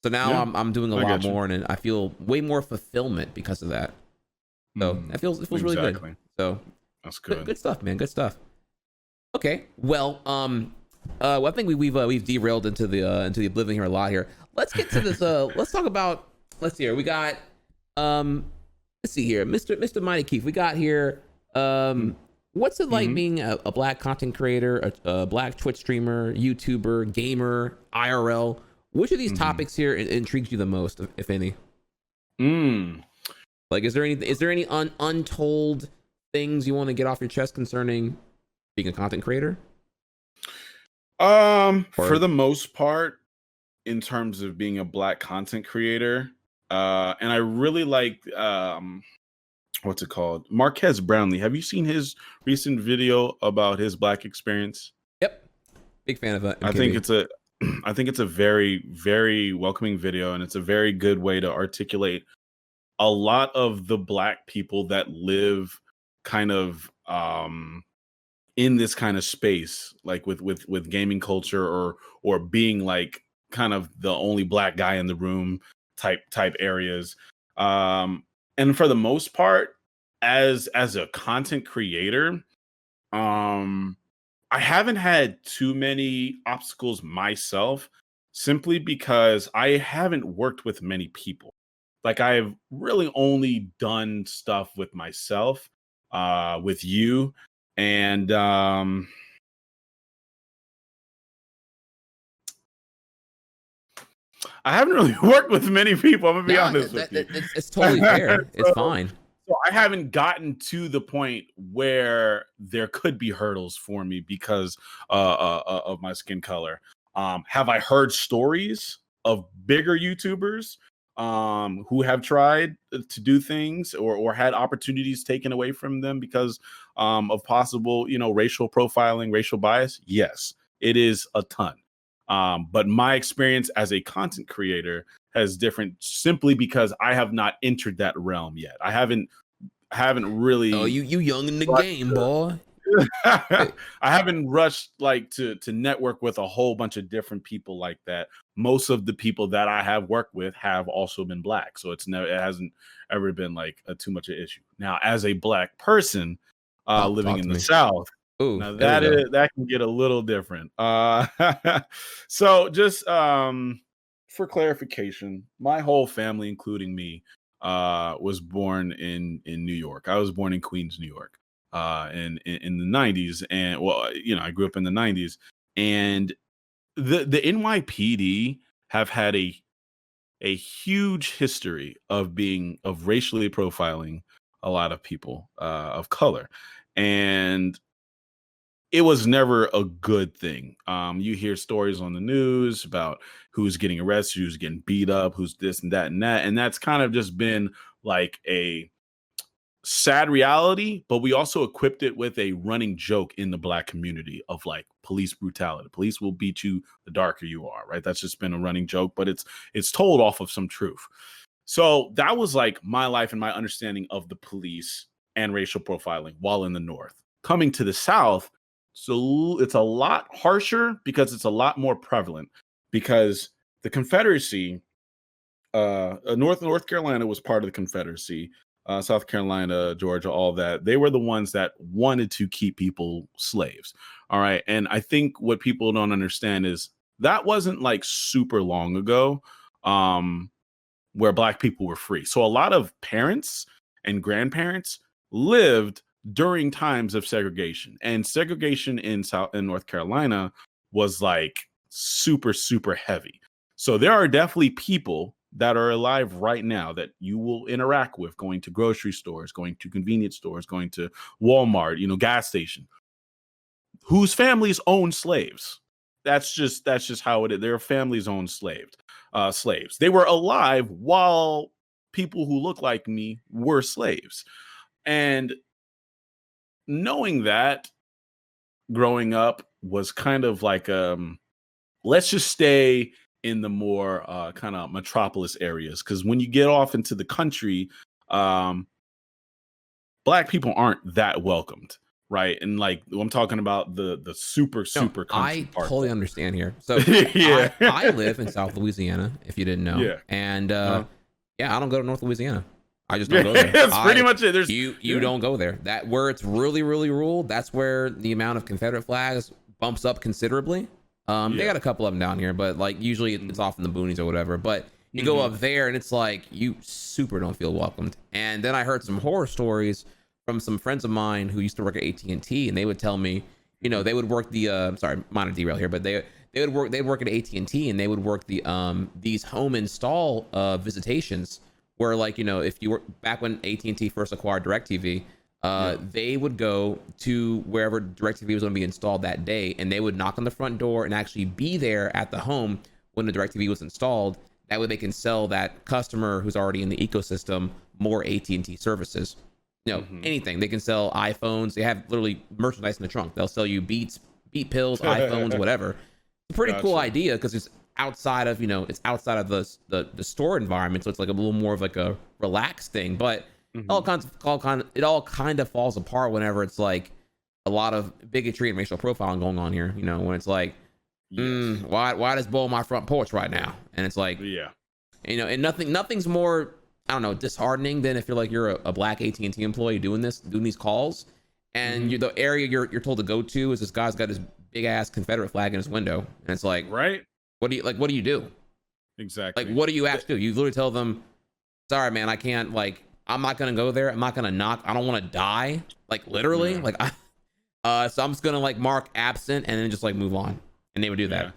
So now I'm doing a lot more, and I feel way more fulfillment because of that. So it feels really good. So that's good. Good stuff, man. Good stuff. Okay. Well, I think we've derailed into the oblivion here a lot here. Let's get to this. Let's talk about. Let's see here. We got. Let's see here, Mr. MightyKeef. We got here. What's it like being a black content creator, a black Twitch streamer, YouTuber, gamer, IRL? Which of these topics here intrigues you the most, if any? Like, is there any untold things you want to get off your chest concerning being a content creator? For the most part, in terms of being a black content creator, and I really like what's it called? Marquez Brownlee. Have you seen his recent video about his black experience? Yep. Big fan of it. I think it's a very, very welcoming video, and it's a very good way to articulate a lot of the black people that live kind of in this kind of space, like with gaming culture, or being like kind of the only black guy in the room type areas. And for the most part, as a content creator, I haven't had too many obstacles myself, simply because I haven't worked with many people. Like, I've really only done stuff with myself, with you, and I haven't really worked with many people. I'm gonna be honest with you. It's totally fair. It's fine. So I haven't gotten to the point where there could be hurdles for me because of my skin color. Have I heard stories of bigger YouTubers who have tried to do things or had opportunities taken away from them because of possible, racial profiling, racial bias? Yes, it is a ton. But my experience as a content creator has different, simply because I have not entered that realm yet. I haven't really. Oh, you young in the game, boy. I haven't rushed like to network with a whole bunch of different people like that. Most of the people that I have worked with have also been black, so it hasn't ever been like too much of an issue. Now, as a black person living in the South, ooh, now that can get a little different. So just for clarification, my whole family, including me, was born in New York. I was born in Queens, New York, in the 90s, and I grew up in the 90s, and the NYPD have had a huge history of racially profiling a lot of people of color, and it was never a good thing. You hear stories on the news about who's getting arrested, who's getting beat up, who's this and that and that. And that's kind of just been like a sad reality, but we also equipped it with a running joke in the black community of like police brutality. Police will beat you the darker you are, right? That's just been a running joke, but it's told off of some truth. So that was like my life and my understanding of the police and racial profiling while in the North. Coming to the South, So it's a lot harsher because it's a lot more prevalent. Because the Confederacy, North Carolina was part of the Confederacy. South Carolina, Georgia, all that. They were the ones that wanted to keep people slaves. All right. And I think what people don't understand is that wasn't like super long ago, where Black people were free. So a lot of parents and grandparents lived during times of segregation, and segregation in North Carolina was like super, super heavy. So there are definitely people that are alive right now that you will interact with, going to grocery stores, going to convenience stores, going to Walmart, gas station, whose families own slaves. That's just how it is. Their families own slaves. They were alive while people who look like me were slaves. And knowing that growing up was kind of like, let's just stay in the more kind of metropolis areas, because when you get off into the country, Black people aren't that welcomed, right? And like I'm talking about the super country I part. totally understand here. So Yeah. I live in South Louisiana, if you didn't know. Yeah. And yeah, I don't go to North Louisiana. I just don't go there. That's pretty much it. You don't go there. That where it's really, really rural, that's where the amount of Confederate flags bumps up considerably. They got a couple of them down here, but like usually it's off in the boonies or whatever. But you go up there and it's like you super don't feel welcomed. And then I heard some horror stories from some friends of mine who used to work at AT&T, and they would tell me, they would work the sorry, minor derail here, but they'd work at AT&T, and they would work the these home install visitations where, like, if you were back when AT&T first acquired DirecTV, they would go to wherever DirecTV was going to be installed that day, and they would knock on the front door and actually be there at the home when the DirecTV was installed. That way they can sell that customer who's already in the ecosystem more AT&T services. Anything. They can sell iPhones. They have literally merchandise in the trunk. They'll sell you beat pills, iPhones, whatever. It's a pretty cool idea because it's outside of, it's outside of the store environment. So it's like a little more of like a relaxed thing, but it all kind of falls apart whenever it's like a lot of bigotry and racial profiling going on here, when it's like, why does bowl my front porch right now? And it's like, and nothing's more, I don't know, disheartening than if you're a Black AT&T employee doing these calls, and the area you're told to go to is this guy's got his big ass Confederate flag in his window, and it's like, right? What do you do? Exactly. Like, what do you actually do? You literally tell them, sorry, man, I can't, like, I'm not going to go there. I'm not going to knock. I don't want to die. Like, literally. Like, so I'm just going to, like, mark absent and then just, like, move on. And they would do that.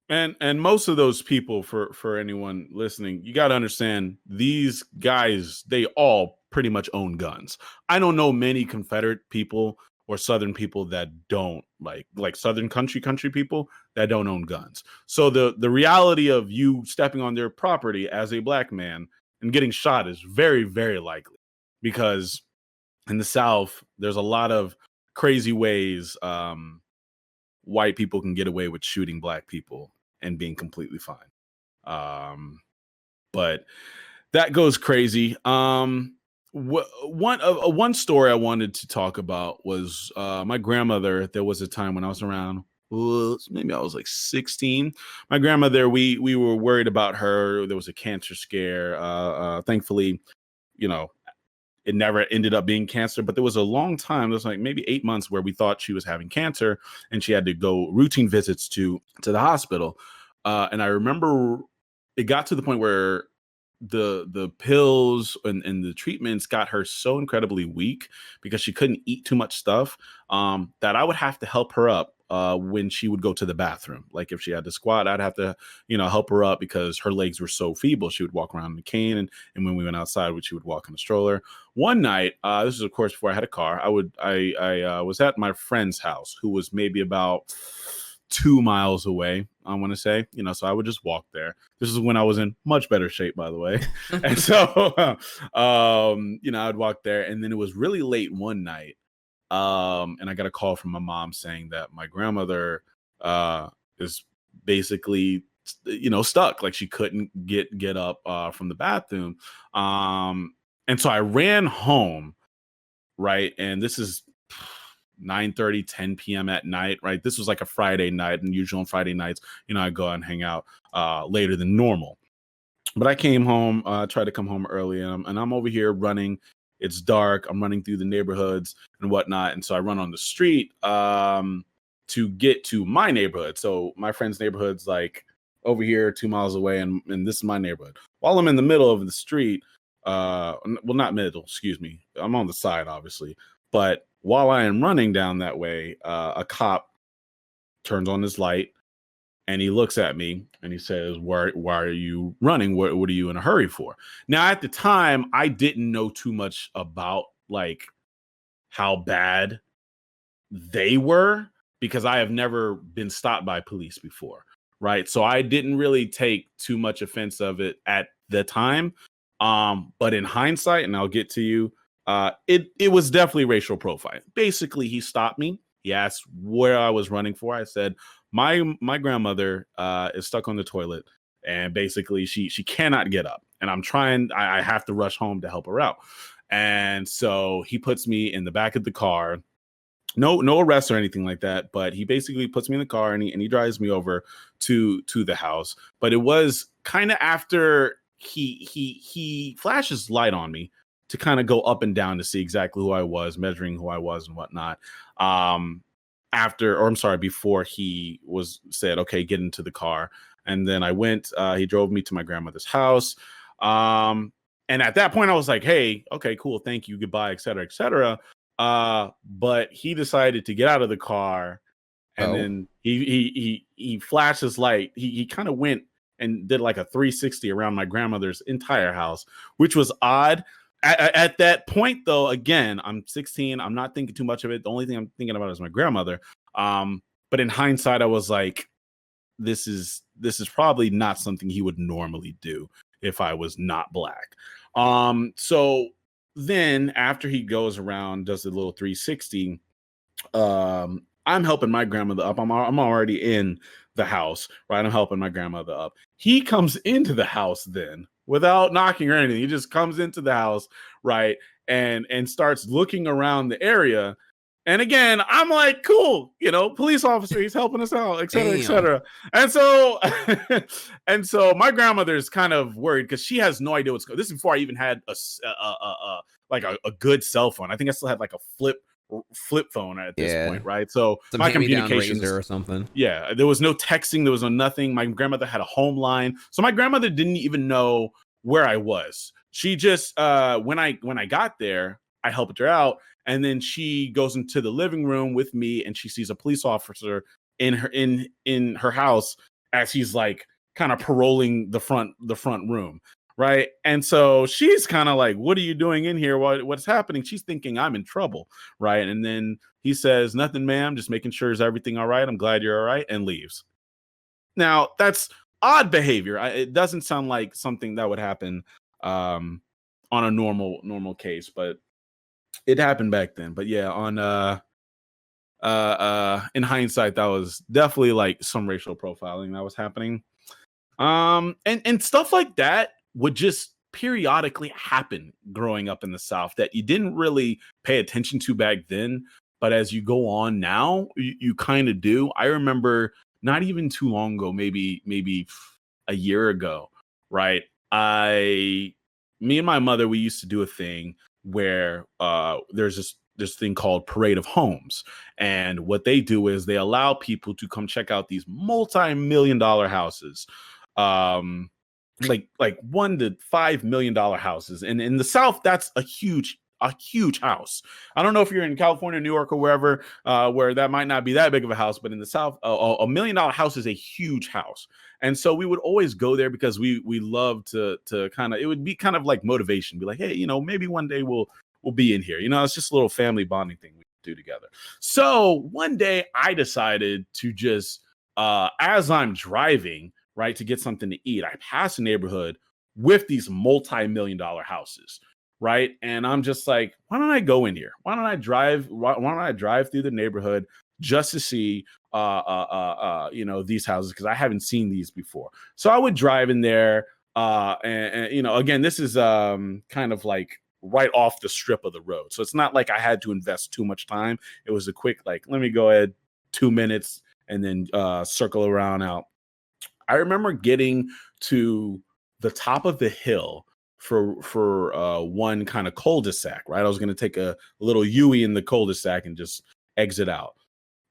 And most of those people, for anyone listening, you got to understand, these guys, they all pretty much own guns. I don't know many Confederate people or Southern people that don't, like Southern country people that don't own guns. So the reality of you stepping on their property as a Black man and getting shot is very, very likely, because in the South, there's a lot of crazy ways white people can get away with shooting Black people and being completely fine. But that goes crazy. One story I wanted to talk about was my grandmother. There was a time when I was around, maybe I was like 16. My grandmother, we were worried about her. There was a cancer scare. Thankfully, it never ended up being cancer, but there was a long time, there was like maybe 8 months where we thought she was having cancer, and she had to go routine visits to the hospital. And I remember it got to the point where the pills and the treatments got her so incredibly weak because she couldn't eat too much stuff, that I would have to help her up when she would go to the bathroom. Like if she had to squat, I'd have to, help her up because her legs were so feeble. She would walk around in a cane, and when we went outside, she would walk in a stroller. One night, this is of course before I had a car, I was at my friend's house, who was maybe about 2 miles away, I want to say, so I would just walk there. This is when I was in much better shape, by the way. And so, I'd walk there, and then it was really late one night. And I got a call from my mom saying that my grandmother, is basically, stuck. Like she couldn't get up, from the bathroom. And so I ran home. Right. And this is 9:30, 10 p.m. at night, right? This was like a Friday night, and usually on Friday nights, I go out and hang out later than normal. But I came home, tried to come home early, and I'm over here running. It's dark. I'm running through the neighborhoods and whatnot. And so I run on the street to get to my neighborhood. So my friend's neighborhood's like over here 2 miles away, and this is my neighborhood. While I'm in the middle of the street, well, not middle, excuse me. I'm on the side, obviously. But while I am running down that way, a cop turns on his light, and he looks at me and he says, why are you running? What are you in a hurry for? Now, at the time, I didn't know too much about like how bad they were, because I have never been stopped by police before, right? So I didn't really take too much offense of it at the time. But in hindsight, and I'll get to you, it was definitely racial profiling. Basically, he stopped me. He asked where I was running for. I said, my grandmother is stuck on the toilet, and basically she cannot get up, and I have to rush home to help her out. And so he puts me in the back of the car. No arrest or anything like that, but he basically puts me in the car, and he drives me over to the house. But it was kind of after he flashes light on me to kind of go up and down to see exactly who I was, measuring who I was and whatnot. Before he said, okay, get into the car. And then I went, he drove me to my grandmother's house. And at that point I was like, hey, okay, cool. Thank you. Goodbye, et cetera, et cetera. But he decided to get out of the car, and then he flashed his light. He kind of went and did like a 360 around my grandmother's entire house, which was odd. At that point, though, again, I'm 16. I'm not thinking too much of it. The only thing I'm thinking about is my grandmother. But in hindsight, I was like, this is probably not something he would normally do if I was not black. So then after he goes around, does the little 360, I'm helping my grandmother up. I'm already in the house, right? I'm helping my grandmother up. He comes into the house then, without knocking or anything. He just comes into the house, right? And starts looking around the area. And again, I'm like, cool, police officer, he's helping us out, et cetera, et cetera. And so my grandmother's kind of worried because she has no idea what's going on. This is before I even had a good cell phone. I think I still had like a flip phone at this point, right? So some my communications or something. Yeah, there was no texting, there was no nothing. My grandmother had a home line, so my grandmother didn't even know where I was. She just when I got there, I helped her out, and then she goes into the living room with me, and she sees a police officer in her house as he's like kind of paroling the front room. Right. And so she's kind of like, what are you doing in here? What's happening? She's thinking I'm in trouble. Right. And then he says, nothing, ma'am, just making sure is everything all right. I'm glad you're all right. And leaves. Now, that's odd behavior. It doesn't sound like something that would happen on a normal case, but it happened back then. But yeah, in hindsight, that was definitely like some racial profiling that was happening. And stuff like that would just periodically happen growing up in the South that you didn't really pay attention to back then. But as you go on now, you kind of do. I remember not even too long ago, maybe a year ago, right? Me and my mother, we used to do a thing where there's this thing called Parade of Homes. And what they do is they allow people to come check out these multi-million-dollar houses. Like $1 to $5 million houses. And in the South, that's a huge house. I don't know if you're in California, New York, or wherever, where that might not be that big of a house, but in the South, $1 million house is a huge house. And so we would always go there because we love to kind of, it would be kind of like motivation, be like, hey, maybe one day we'll be in here. It's just a little family bonding thing we do together. So one day I decided to just, as I'm driving, right, to get something to eat, I pass a neighborhood with these multi-million-dollar houses, right? And I'm just like, why don't I go in here? Why don't I drive through the neighborhood just to see these houses, because I haven't seen these before. So I would drive in there, and again, this is kind of like right off the strip of the road. So it's not like I had to invest too much time. It was a quick, like, let me go ahead 2 minutes and then circle around out. I remember getting to the top of the hill for one kind of cul-de-sac, right? I was going to take a little U-ey in the cul-de-sac and just exit out.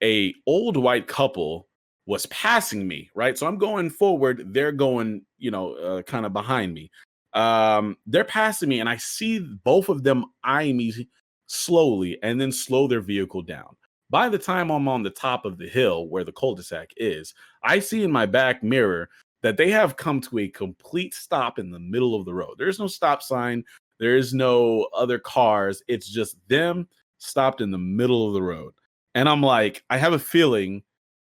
A old white couple was passing me, right? So I'm going forward. They're going, kind of behind me. They're passing me, and I see both of them eyeing me slowly and then slow their vehicle down. By the time I'm on the top of the hill where the cul-de-sac is, I see in my back mirror that they have come to a complete stop in the middle of the road. There's no stop sign. There is no other cars. It's just them stopped in the middle of the road. And I'm like, I have a feeling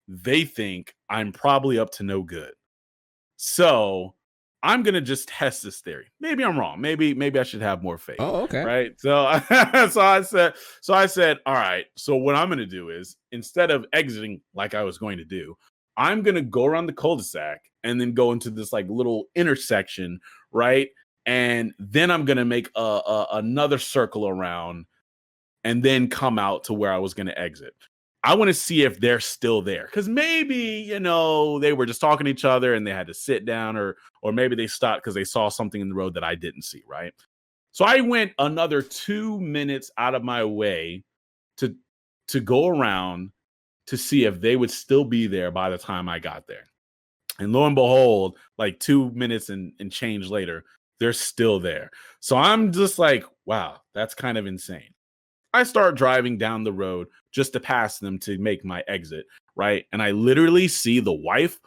they think I'm probably up to no good. So I'm going to just test this theory. Maybe I'm wrong. Maybe I should have more faith. Oh, okay. Right. So, so I said, all right. So what I'm going to do is, instead of exiting like I was going to do, I'm going to go around the cul-de-sac and then go into this like little intersection. Right. And then I'm going to make another circle around and then come out to where I was going to exit. I want to see if they're still there, because maybe, they were just talking to each other and they had to sit down, or maybe they stopped because they saw something in the road that I didn't see. Right. So I went another 2 minutes out of my way to go around to see if they would still be there by the time I got there. And lo and behold, like 2 minutes and change later, they're still there. So I'm just like, wow, that's kind of insane. I start driving down the road just to pass them to make my exit, right? And I literally see the wife,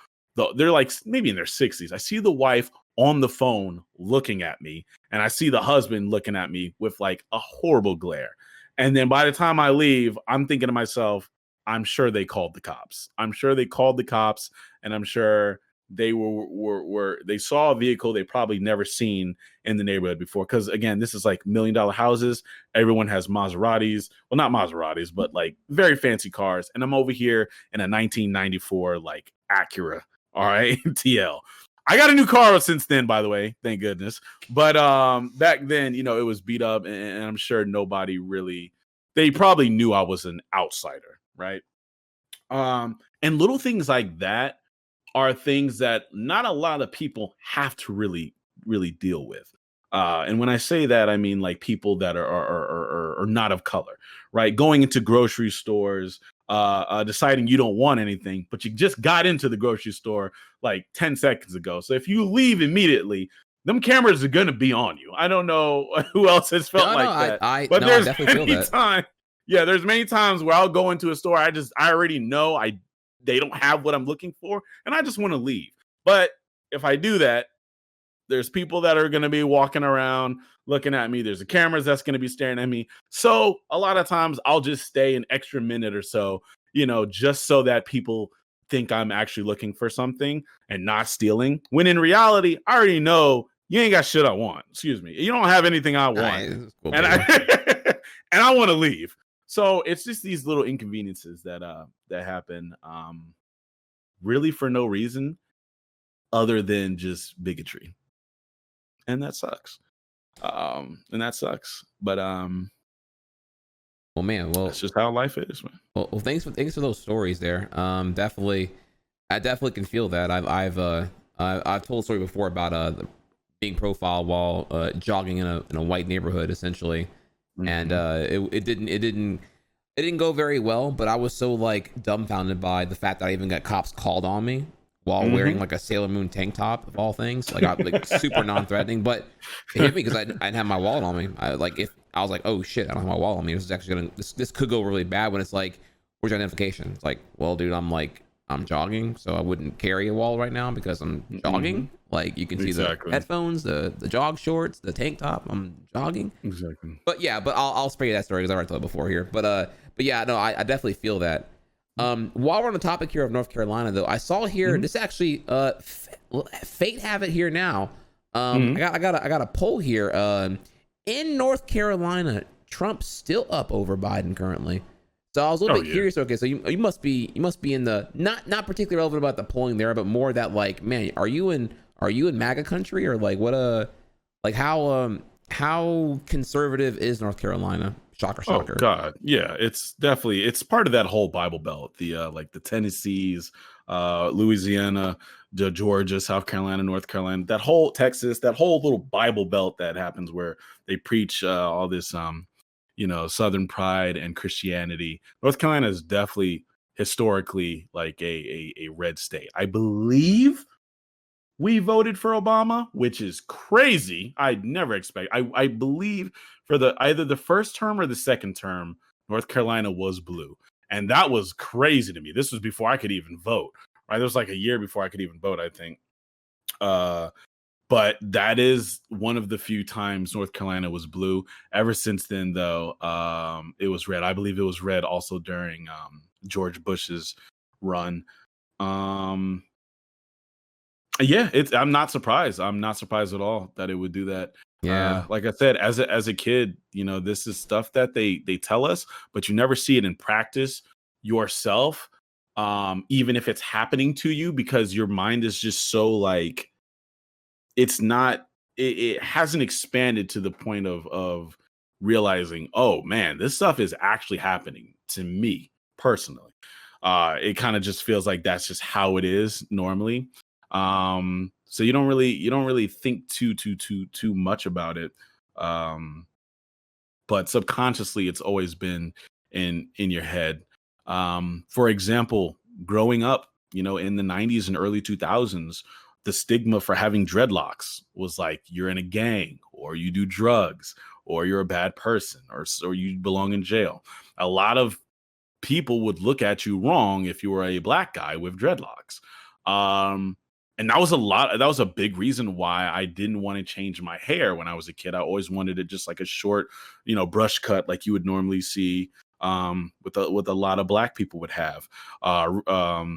they're like maybe in their 60s. I see the wife on the phone looking at me, and I see the husband looking at me with like a horrible glare. And then by the time I leave, I'm thinking to myself, I'm sure they called the cops. I'm sure they called the cops, and I'm sure they they saw a vehicle they probably never seen in the neighborhood before. Because again, this is like $1 million houses. Everyone has Maseratis. Well, not Maseratis, but like very fancy cars. And I'm over here in a 1994 like Acura. All right, TL. I got a new car since then, by the way, thank goodness. But back then, it was beat up, and I'm sure they probably knew I was an outsider, right? And little things like that are things that not a lot of people have to really deal with. And when I say that, I mean like people that are not of color, right? Going into grocery stores, deciding you don't want anything, but you just got into the grocery store like 10 seconds ago. So if you leave immediately, them cameras are going to be on you. I don't know who else has felt that. I there's definitely feel that. There's many times where I'll go into a store. I already know they don't have what I'm looking for, and I just want to leave. But if I do that, there's people that are going to be walking around looking at me. There's the cameras that's going to be staring at me. So a lot of times I'll just stay an extra minute or so, just so that people think I'm actually looking for something and not stealing. When in reality, I already know you ain't got shit I want. Excuse me. You don't have anything I want. Cool, and I want to leave. So it's just these little inconveniences that happen really for no reason other than just bigotry. And that sucks. But well, man, that's just how life is, man. Well, thanks for those stories there. I definitely can feel that. I've told a story before about being profiled while jogging in a white neighborhood, essentially. And it didn't go very well, but I was so like dumbfounded by the fact that I even got cops called on me while wearing like a Sailor Moon tank top of all things. Like I like super non-threatening, but it hit me because I didn't have my wallet on me. I was like, oh shit, I don't have my wallet on me. This is actually this could go really bad when it's like, where's your identification? It's like, well, dude, I'm jogging, so I wouldn't carry a wallet right now because I'm jogging. Like you can see the headphones, the jog shorts, the tank top. I'm jogging. Exactly. But yeah, I'll spare you that story because I already told it before here. But yeah, no, I definitely feel that. While we're on the topic here of North Carolina, though, I saw here this actually fate have it here now. I got a poll here. In North Carolina, Trump's still up over Biden currently. So I was a little bit curious. Okay, so you must be in the not particularly relevant about the polling there, but more that like, man, are you in MAGA country, or like what how how conservative is North Carolina? Shocker, Oh shocker. God, yeah, it's part of that whole Bible Belt. The like the Tennessees, Louisiana, the Georgia, South Carolina, North Carolina, that whole Texas, that whole little Bible Belt that happens where they preach all this, Southern pride and Christianity. North Carolina is definitely historically like a red state. I believe we voted for Obama, which is crazy. I'd never expect. I believe for either the first term or the second term, North Carolina was blue, and that was crazy to me. This was before I could even vote. Right, there was like a year before I could even vote, I think. But that is one of the few times North Carolina was blue. Ever since then, though, it was red. I believe it was red also during George Bush's run. Yeah, I'm not surprised. I'm not surprised at all that it would do that. Yeah. Like I said, as a kid, this is stuff that they tell us, but you never see it in practice yourself. Even if it's happening to you, because your mind is just so like, it's not. It hasn't expanded to the point of realizing, oh man, this stuff is actually happening to me personally. It kind of just feels like that's just how it is normally. So you don't really think too much about it. But subconsciously it's always been in your head. For example, growing up, in the 90s and early 2000s, the stigma for having dreadlocks was like you're in a gang, or you do drugs, or you're a bad person, or you belong in jail. A lot of people would look at you wrong if you were a black guy with dreadlocks. And that was a big reason why I didn't want to change my hair when I was a kid. I always wanted it just like a short, brush cut like you would normally see with a lot of black people would have.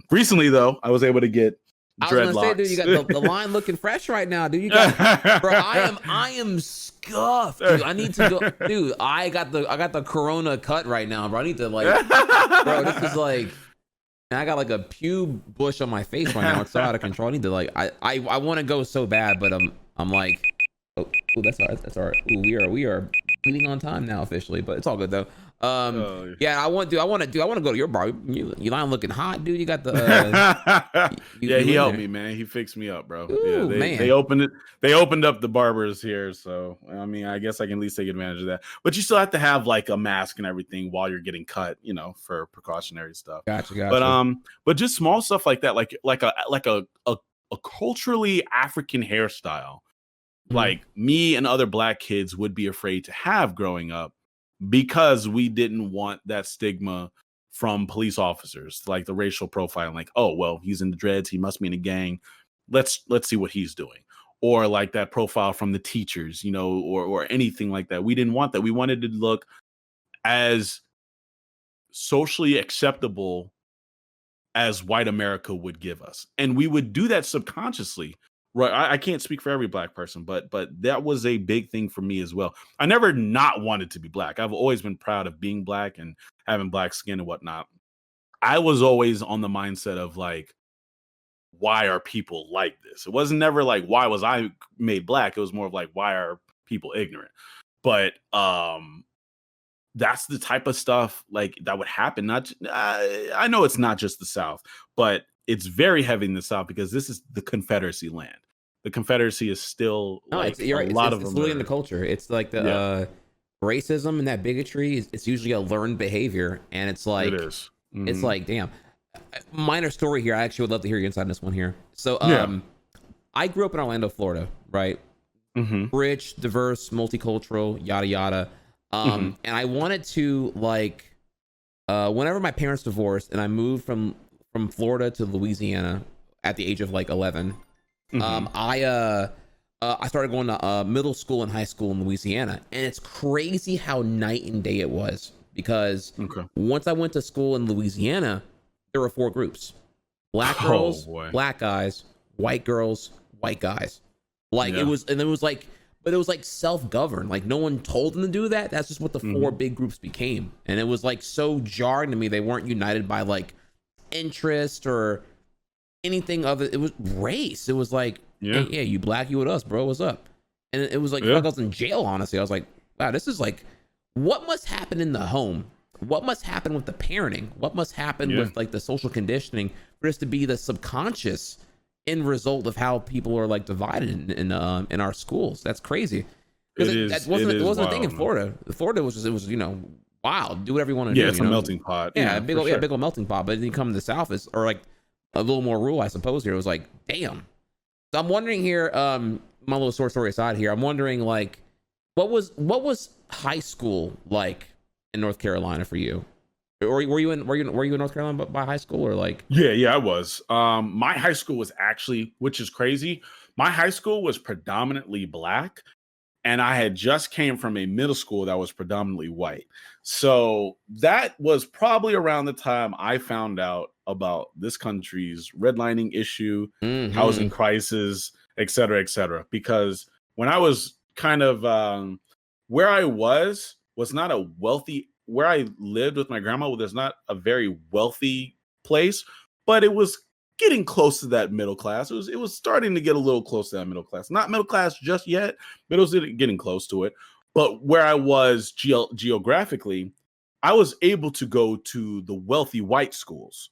Recently though, I was able to get dreadlocks. I was gonna say, dude, you got the line looking fresh right now, dude. You got, bro. I am scuffed, dude. I need to go, dude. I got the Corona cut right now, bro. I need to bro. This is like. And I got like a pube bush on my face right now. It's so out of control. I need to I want to go so bad, but I'm like, oh, that's all right. That's all right. Ooh, we are bleeding on time now officially, but it's all good though. Yeah, I want to go to your bar. You line looking hot, dude. You got the yeah, he helped me, man. He fixed me up, bro. Ooh, yeah, man. They opened up the barbers here, so I mean, I guess I can at least take advantage of that. But you still have to have like a mask and everything while you're getting cut, for precautionary stuff. Gotcha. But just small stuff like that, like a culturally African hairstyle, like me and other black kids would be afraid to have growing up, because we didn't want that stigma from police officers, like the racial profiling, like, oh, well, he's in the dreads, he must be in a gang. Let's see what he's doing. Or like that profile from the teachers, or anything like that. We didn't want that. We wanted to look as socially acceptable as white America would give us. And we would do that subconsciously. Right. I can't speak for every black person, but that was a big thing for me as well. I never not wanted to be black. I've always been proud of being black and having black skin and whatnot. I was always on the mindset of like, why are people like this? It wasn't never like, why was I made black? It was more of like, why are people ignorant? But that's the type of stuff like that would happen. I know it's not just the South, but it's very heavy in the South because this is the Confederacy land. The Confederacy is still it's literally in the culture. It's like the racism and that bigotry. It's usually a learned behavior, and it's like it is. Mm-hmm. It's like, damn. Minor story here. I actually would love to hear your insight on this one here. So, I grew up in Orlando, Florida, right? Mm-hmm. Rich, diverse, multicultural, yada yada. And I wanted to whenever my parents divorced and I moved from Florida to Louisiana at the age of like 11, I started going to middle school and high school in Louisiana, and it's crazy how night and day it was, because once I went to school in Louisiana, there were 4 groups: black girls, black guys, white girls, white guys. It was like self-governed. Like no one told them to do that. That's just what the 4 big groups became. And it was like so jarring to me. They weren't united by like interest or anything other. It was race. It was like, hey, you black, you with us, bro. What's up? and it was like, I was in jail. Honestly, I was like, wow, this is like, what must happen in the home? What must happen with the parenting? What must happen with like the social conditioning for this to be the subconscious end result of how people are like divided in our schools? That's crazy. Because it wasn't a thing in Florida. Florida was just, it was, you know, wild. Do whatever you want to do. Yeah, it's a melting pot. Yeah, big old melting pot. But then you come to the South, or like a little more rural, I suppose. Here it was like, damn. So I'm wondering here, my little short story aside here, I'm wondering like, what was high school like in North Carolina for you? Or were you in North Carolina by high school, or like? Yeah, I was. My high school was actually, which is crazy, my high school was predominantly black, and I had just came from a middle school that was predominantly white. So that was probably around the time I found out about this country's redlining issue, housing crisis, et cetera, because when I was kind of where I was not a wealthy, where I lived with my grandma, there's not a very wealthy place, but it was getting close to that middle class. It was starting to get a little close to that middle class. Not middle class just yet, but it was getting close to it. But where I was geographically, I was able to go to the wealthy white schools.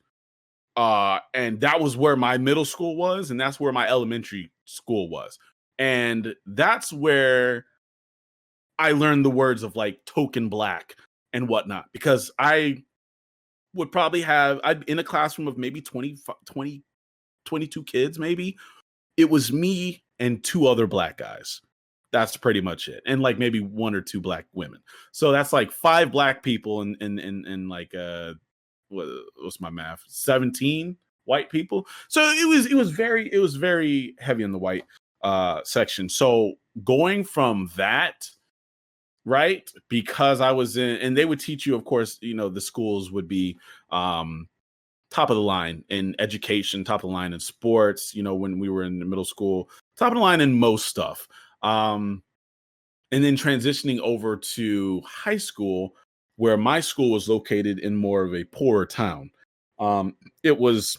And that was where my middle school was, and that's where my elementary school was. And that's where I learned the words of like token black and whatnot, because I would probably I'd in a classroom of maybe 22 kids, maybe. It was me and 2 other black guys. That's pretty much it. And like maybe 1 or 2 black women. So that's like 5 black people and like what's my math? 17 white people. So it was very heavy in the white section. So going from that, right, because I was in, and they would teach you, of course, you know, the schools would be top of the line in education, top of the line in sports, you know, when we were in the middle school, top of the line in most stuff. And then transitioning over to high school, where my school was located in more of a poorer town. It was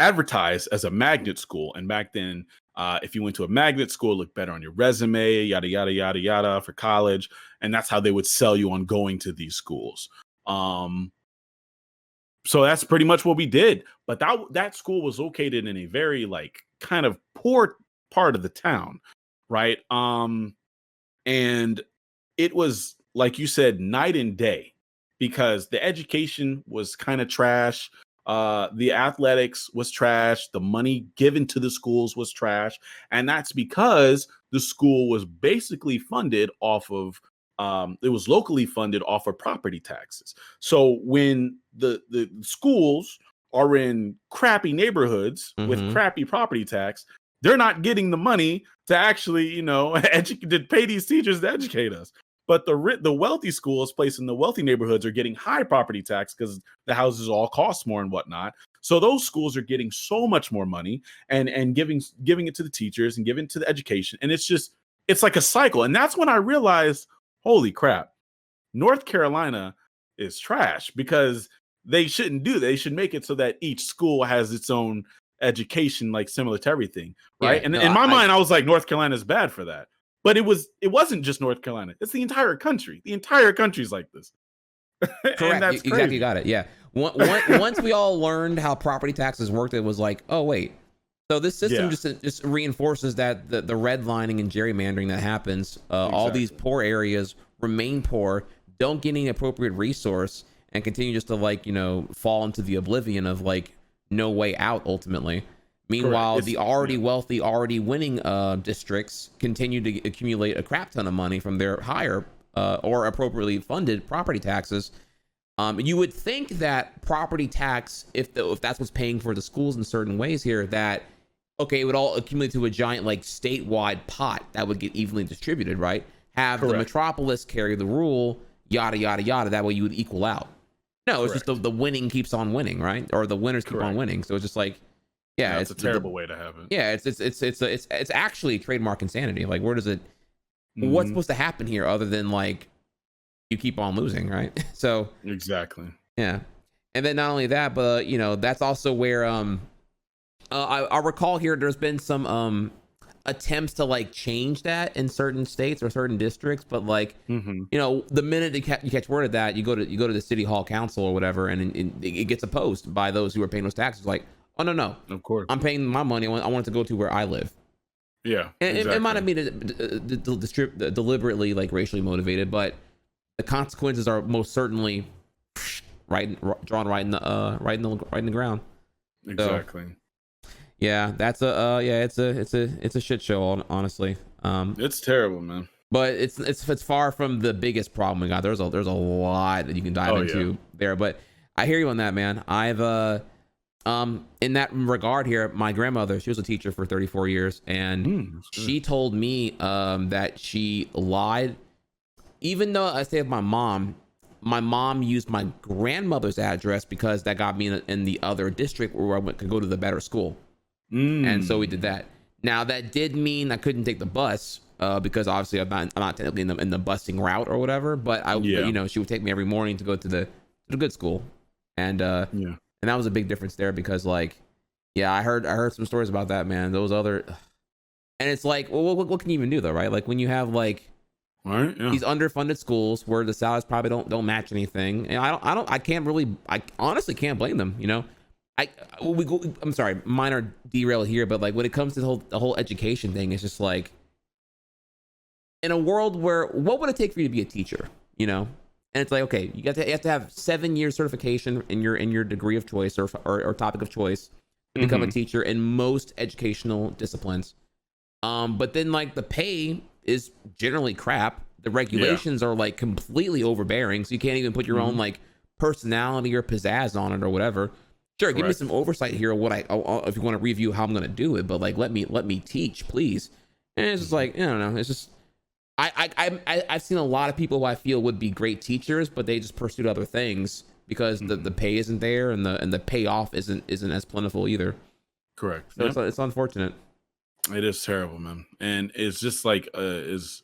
advertised as a magnet school, and back then, if you went to a magnet school, it looked better on your resume, yada yada yada yada, for college, and that's how they would sell you on going to these schools. So that's pretty much what we did. But that school was located in a very like kind of poor part of the town, right? And it was, like you said, night and day, because the education was kind of trash. The athletics was trash. The money given to the schools was trash. And that's because the school was basically funded off of, it was locally funded off of property taxes. So when the schools are in crappy neighborhoods with crappy property tax, they're not getting the money to actually, you know, to pay these teachers to educate us. But the wealthy schools placed in the wealthy neighborhoods are getting high property tax because the houses all cost more and whatnot. So those schools are getting so much more money and giving it to the teachers and giving it to the education. And it's like a cycle. And that's when I realized, holy crap, North Carolina is trash, because they shouldn't do that. They should make it so that each school has its own education, like similar to everything. Right. Yeah, and no, in my mind, I was like, North Carolina is bad for that. But it wasn't just North Carolina. It's the entire country. The entire country's like this. Correct. That's crazy. Exactly. Got it. Yeah. Once we all learned how property taxes worked, it was like, oh wait. So this system just reinforces that the redlining and gerrymandering that happens. All these poor areas remain poor, don't get any appropriate resource, and continue just to like, you know, fall into the oblivion of like no way out ultimately. Meanwhile, the already wealthy, already winning districts continue to accumulate a crap ton of money from their higher or appropriately funded property taxes. You would think that property tax, if that's what's paying for the schools in certain ways here, that, okay, it would all accumulate to a giant like statewide pot that would get evenly distributed, right? Have the metropolis carry the rule, yada, yada, yada. That way you would equal out. No, it's just the winning keeps on winning, right? Or the winners keep on winning. So it's just like, yeah, it's a terrible way to have it. Yeah, it's actually trademark insanity. Like, where does it? What's supposed to happen here other than like you keep on losing, right? So exactly. Yeah, and then not only that, but you know, that's also where I recall here there's been some attempts to like change that in certain states or certain districts, but like Mhm. you know, the minute you catch word of that, you go to the city hall council or whatever, and it gets opposed by those who are paying those taxes. Like, oh no, Of course. I'm paying my money. I want it to go to where I live. Yeah. And exactly. it might have been deliberately like racially motivated, but the consequences are most certainly drawn right in the ground. Exactly. So, yeah, that's it's a shit show, honestly. It's terrible, man. But it's far from the biggest problem we got. There's a lot that you can dive into there. But I hear you on that, man. I've in that regard here, my grandmother, she was a teacher for 34 years, and she told me that she lied. Even though I stay with my mom used my grandmother's address because that got me in the other district where I could go to the better school. And so we did that. Now that did mean I couldn't take the bus because obviously I'm not technically in the busing route or whatever. But you know, she would take me every morning to go to the good school, and and that was a big difference there because like, yeah, I heard some stories about that, man. Those other, and it's like, well, what can you even do though, right? Like when you have like these underfunded schools where the salaries probably don't match anything, and I honestly can't blame them, you know. I'm sorry, minor derail here, but like when it comes to the whole education thing, it's just like in a world where what would it take for you to be a teacher, you know? And it's like, okay, you have to have 7 years certification in your degree of choice or topic of choice to become a teacher in most educational disciplines. But then like the pay is generally crap. The regulations are like completely overbearing, so you can't even put your own like personality or pizzazz on it or whatever. Sure, give me some oversight here of what if you want to review how I'm going to do it, but like let me teach, please. And it's just like, I don't know, it's just I've seen a lot of people who I feel would be great teachers, but they just pursued other things because the pay isn't there and the payoff isn't as plentiful either. Correct. So it's unfortunate. It is terrible, man, and it's just like it's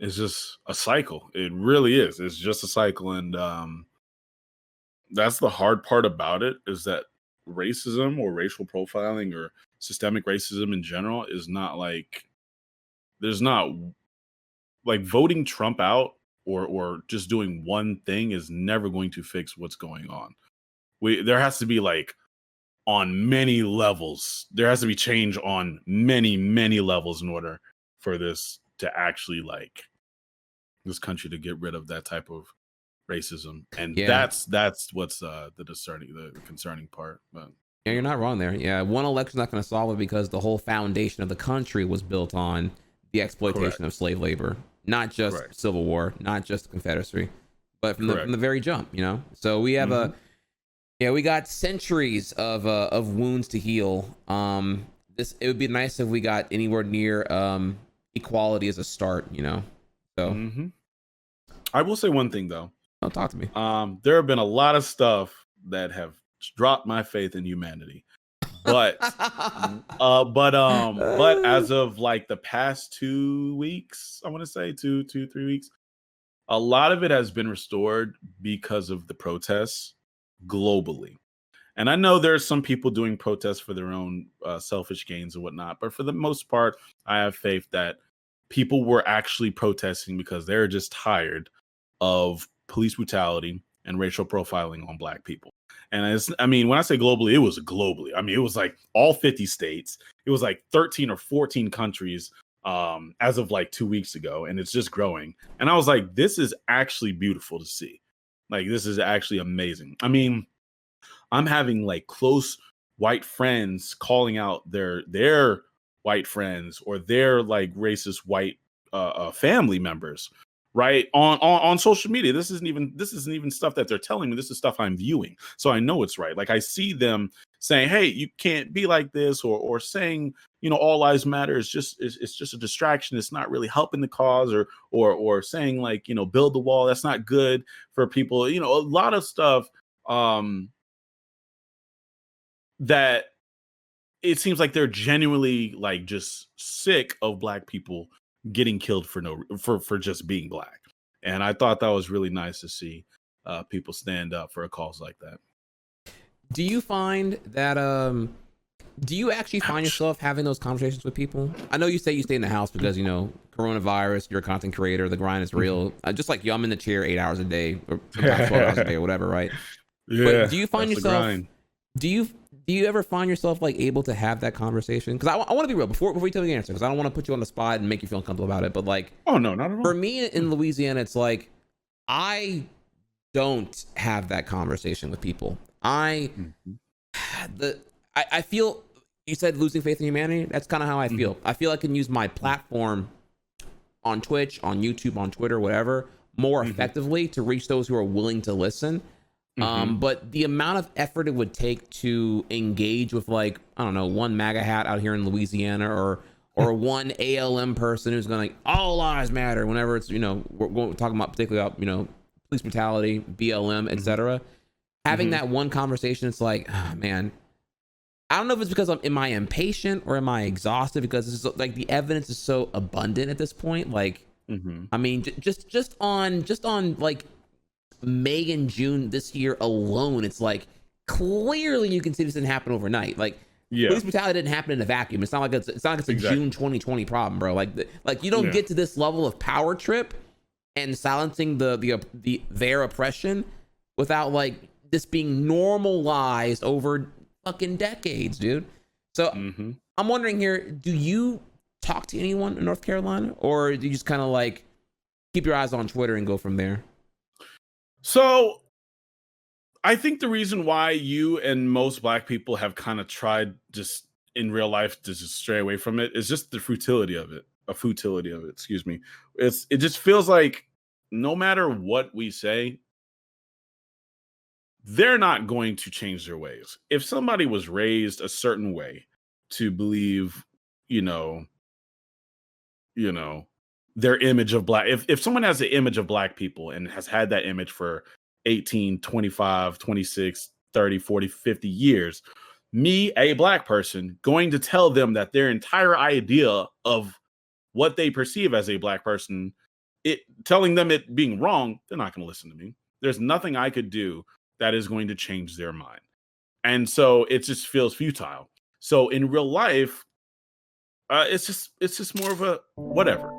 just a cycle. It really is. It's just a cycle, and that's the hard part about it is that racism or racial profiling or systemic racism in general is not like there's not like voting Trump out or just doing one thing is never going to fix what's going on. There has to be like on many levels. There has to be change on many levels in order for this to actually like this country to get rid of that type of racism. And that's what's the concerning part. But yeah, you're not wrong there. Yeah, one election's not going to solve it because the whole foundation of the country was built on the exploitation of slave labor, not just Civil War, not just the Confederacy, but from the very jump, you know. So we have we got centuries of wounds to heal. It would be nice if we got anywhere near equality as a start, you know. So I will say one thing though. Don't talk to me. There have been a lot of stuff that have dropped my faith in humanity. But but as of like the past 2 weeks, I want to say 3 weeks, a lot of it has been restored because of the protests globally. And I know there's some people doing protests for their own selfish gains and whatnot, but for the most part, I have faith that people were actually protesting because they're just tired of police brutality and racial profiling on Black people. And when I say globally, it was globally. I mean, it was like all 50 states. It was like 13 or 14 countries as of like 2 weeks ago. And it's just growing. And I was like, this is actually beautiful to see. Like, this is actually amazing. I mean, I'm having like close white friends calling out their white friends or their like racist white family members. Right on social media. This isn't even stuff that they're telling me. This is stuff I'm viewing, so I know it's right. Like I see them saying, "Hey, you can't be like this," or saying, you know, all lives matter. It's just a distraction. It's not really helping the cause, or saying like, you know, build the wall. That's not good for people. You know, a lot of stuff that it seems like they're genuinely like just sick of Black people getting killed for just being Black. And I thought that was really nice to see people stand up for a cause like that. Do you find that Do you actually find yourself having those conversations with people? I know you say you stay in the house because, you know, coronavirus, you're a content creator, the grind is real. Just like you, I'm in the chair 8 hours a day or sometimes 12 hours a day or whatever, right? Yeah. But do you find that's the yourself, grind. do you ever find yourself like able to have that conversation? Because I want to be real before you tell me the answer, because I don't want to put you on the spot and make you feel uncomfortable about it. But like, Oh, no, not at all. for me in Louisiana, it's like, I don't have that conversation with people. I feel, you said losing faith in humanity. That's kind of how I feel. I feel I can use my platform on Twitch, on YouTube, on Twitter, whatever, more effectively to reach those who are willing to listen. But the amount of effort it would take to engage with, like, I don't know, one MAGA hat out here in Louisiana, or one ALM person who's going to, all lives matter whenever it's, you know, we're talking about particularly about, you know, police brutality, BLM, etc. Having that one conversation, it's like, oh, man, I don't know if it's because am I impatient or am I exhausted, because it's like the evidence is so abundant at this point. Like, I mean, just on like May and June this year alone, it's like clearly you can see this didn't happen overnight. Like, police brutality didn't happen in a vacuum. It's not like it's a June 2020 problem, bro. Like you don't get to this level of power trip and silencing their oppression without like this being normalized over fucking decades, dude. So I'm wondering here, do you talk to anyone in North Carolina, or do you just kind of like keep your eyes on Twitter and go from there? So I think the reason why you and most Black people have kind of tried just in real life to just stray away from it is just the futility of it. Excuse me. It just feels like no matter what we say, they're not going to change their ways. If somebody was raised a certain way to believe, you know, their image of Black, if someone has the image of Black people and has had that image for 18, 25, 26, 30, 40, 50 years, me, a Black person, going to tell them that their entire idea of what they perceive as a Black person, telling them it being wrong, they're not going to listen to me. There's nothing I could do that is going to change their mind. And so it just feels futile. So in real life, it's just more of a whatever.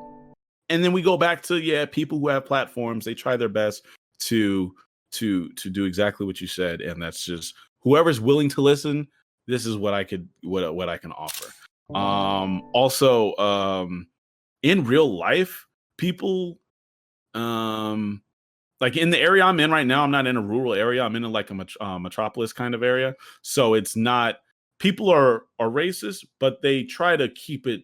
And then we go back to, people who have platforms, they try their best to do exactly what you said. And that's just whoever's willing to listen, this is what I can offer. Also, in real life, people, like in the area I'm in right now, I'm not in a rural area. I'm in like a metropolis kind of area. So it's not, people are racist, but they try to keep it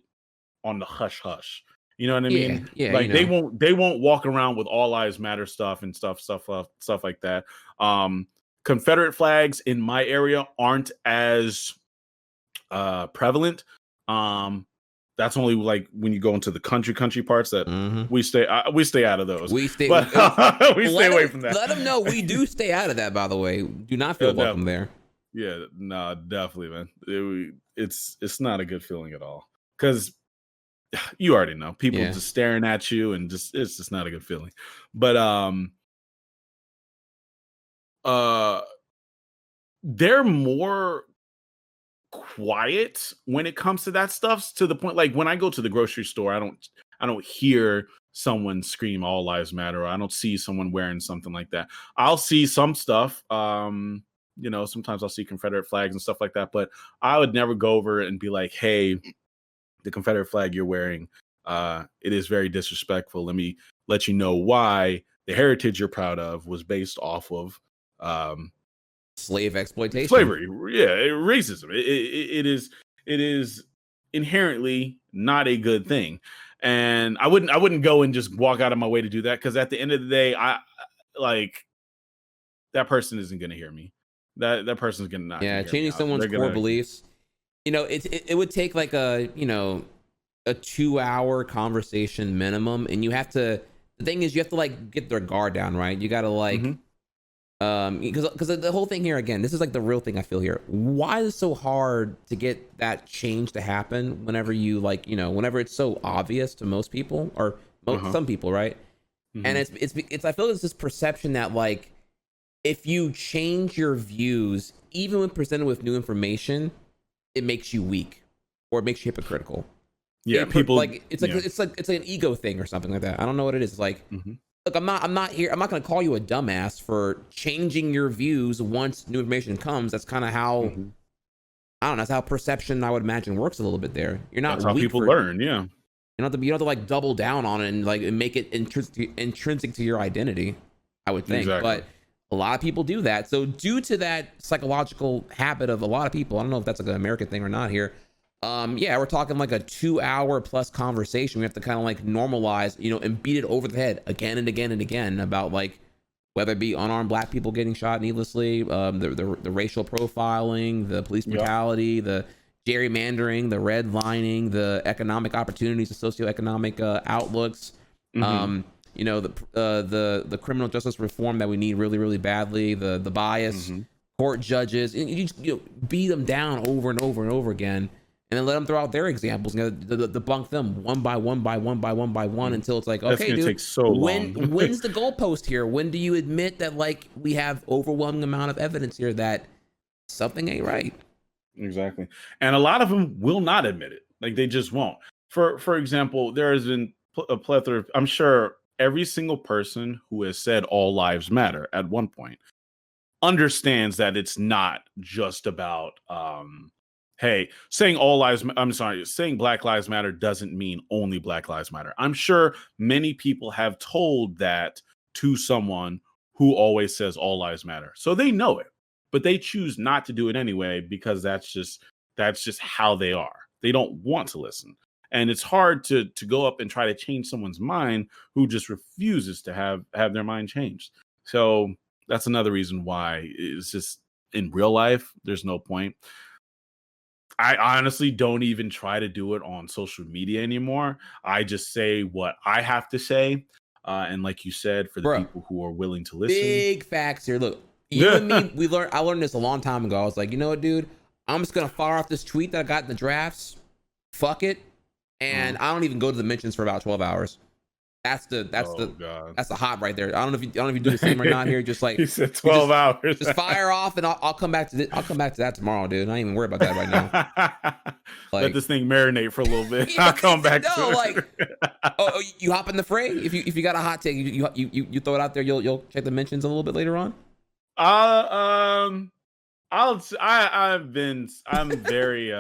on the hush hush. You know what I mean? Yeah. Like they won't walk around with all lives matter stuff and stuff like that. Confederate flags in my area aren't as prevalent. That's only like when you go into the country parts that we stay out of those. We stay away from that. Let them know we do stay out of that, by the way. Do not feel welcome there. Yeah, no, definitely, man. It's not a good feeling at all, because you already know people just staring at you, and it's just not a good feeling. But they're more quiet when it comes to that stuff, to the point like when I go to the grocery store, I don't hear someone scream all lives matter, or I don't see someone wearing something like that. I'll see some stuff, sometimes I'll see Confederate flags and stuff like that, but I would never go over and be like, hey, the Confederate flag you're wearing, it is very disrespectful. Let me let you know why the heritage you're proud of was based off of slave exploitation, slavery, racism. It is inherently not a good thing, and I wouldn't go and just walk out of my way to do that, because at the end of the day, I like that person isn't going to hear me. That person's going to not. Changing someone's core beliefs. It would take like a 2-hour conversation minimum, and you have to. The thing is, you have to like get their guard down, right? You got to like. Because the whole thing here, again, this is like the real thing I feel here. Why is it so hard to get that change to happen whenever you like, whenever it's so obvious to most people, or some people, right? And it's I feel it's this perception that like, if you change your views, even when presented with new information, it makes you weak or it makes you hypocritical. Yeah, people like it's like an ego thing or something like that. I don't know what it is. It's like, look, I'm not here. I'm not going to call you a dumbass for changing your views once new information comes. That's kind of how I don't know. That's how perception, I would imagine, works a little bit there. You're not. That's how people learn. Yeah. You don't have to like double down on it and like make it intrinsic to your identity, I would think. Exactly. But a lot of people do that. So due to that psychological habit of a lot of people, I don't know if that's like an American thing or not here. Yeah, we're talking like a 2-hour plus conversation. We have to kind of like normalize, and beat it over the head again and again and again about like whether it be unarmed black people getting shot needlessly, the racial profiling, the police brutality, the gerrymandering, the redlining, the economic opportunities, the socioeconomic outlooks, the criminal justice reform that we need really, really badly, the bias, court judges, and you just beat them down over and over and over again. And then let them throw out their examples and debunk them one by one until it's like, okay, dude, takes so long. When's the goalpost here? When do you admit that like we have overwhelming amount of evidence here that something ain't right? Exactly. And a lot of them will not admit it. Like they just won't. For example, there has been a plethora of, I'm sure every single person who has said all lives matter at one point understands that it's not just about hey, saying saying Black Lives Matter doesn't mean only Black Lives Matter. I'm sure many people have told that to someone who always says all lives matter. So they know it, but they choose not to do it anyway because that's just how they are. They don't want to listen. And it's hard to go up and try to change someone's mind who just refuses to have their mind changed. So that's another reason why it's just in real life, there's no point. I honestly don't even try to do it on social media anymore. I just say what I have to say. And like you said, for the people who are willing to listen. Big facts here. Look, you and me, I learned this a long time ago. I was like, you know what, dude? I'm just going to fire off this tweet that I got in the drafts. Fuck it. And I don't even go to the mentions for about 12 hours. That's the hot right there. I don't know if you do the same or not here. Just like he said 12 hours. Just fire off, and I'll come back to this. I'll come back to that tomorrow, dude. I ain't even worry about that right now. Let this thing marinate for a little bit. I'll come back to it. You hop in the fray if you got a hot take. You throw it out there. You'll check the mentions a little bit later on. I'm very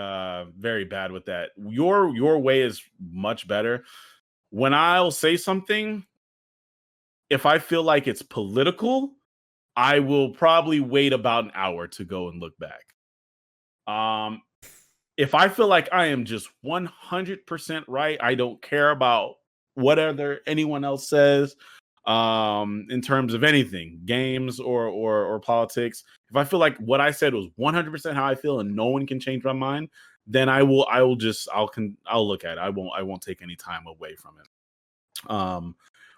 very bad with that. Your way is much better. When I'll say something, if I feel like it's political, I will probably wait about an hour to go and look back. If I feel like I am just 100% right, I don't care about whatever anyone else says in terms of anything, games or politics. If I feel like what I said was 100% how I feel and no one can change my mind, then I'll look at it. I won't take any time away from it.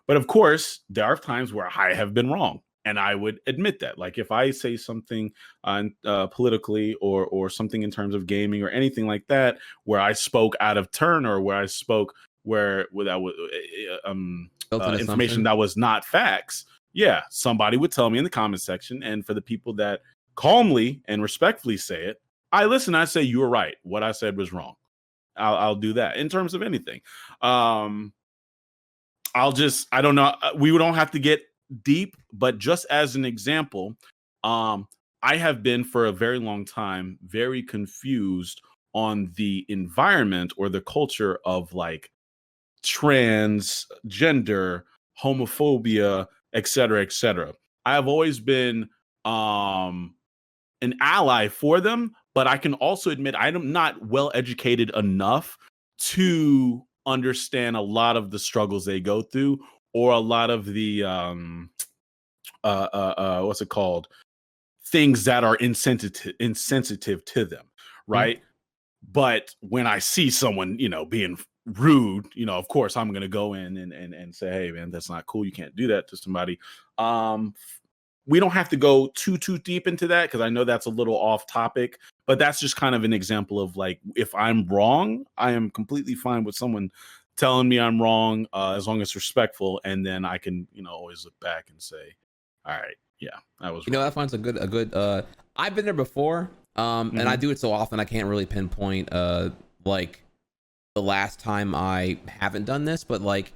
But of course, there are times where I have been wrong, and I would admit that. Like if I say something politically or something in terms of gaming or anything like that, where I spoke out of turn or where I spoke where that was information that was not facts, yeah, somebody would tell me in the comment section. And for the people that calmly and respectfully say it, I listen. I say you were right. What I said was wrong. I'll do that in terms of anything. I don't know. We don't have to get deep, but just as an example, I have been for a very long time very confused on the environment or the culture of like transgender, homophobia, etc., etc. I have always been an ally for them, but I can also admit I'm not well educated enough to understand a lot of the struggles they go through or a lot of the what's it called, things that are insensitive to them, right? But when I see someone, being rude, of course I'm gonna go in and say, hey man, that's not cool, you can't do that to somebody. We don't have to go too deep into that because I know that's a little off topic, but that's just kind of an example of like, if I'm wrong, I am completely fine with someone telling me I'm wrong, as long as it's respectful, and then I can, always look back and say, all right, yeah, I was wrong. That finds a good. I've been there before. And I do it so often I can't really pinpoint like the last time I haven't done this, but like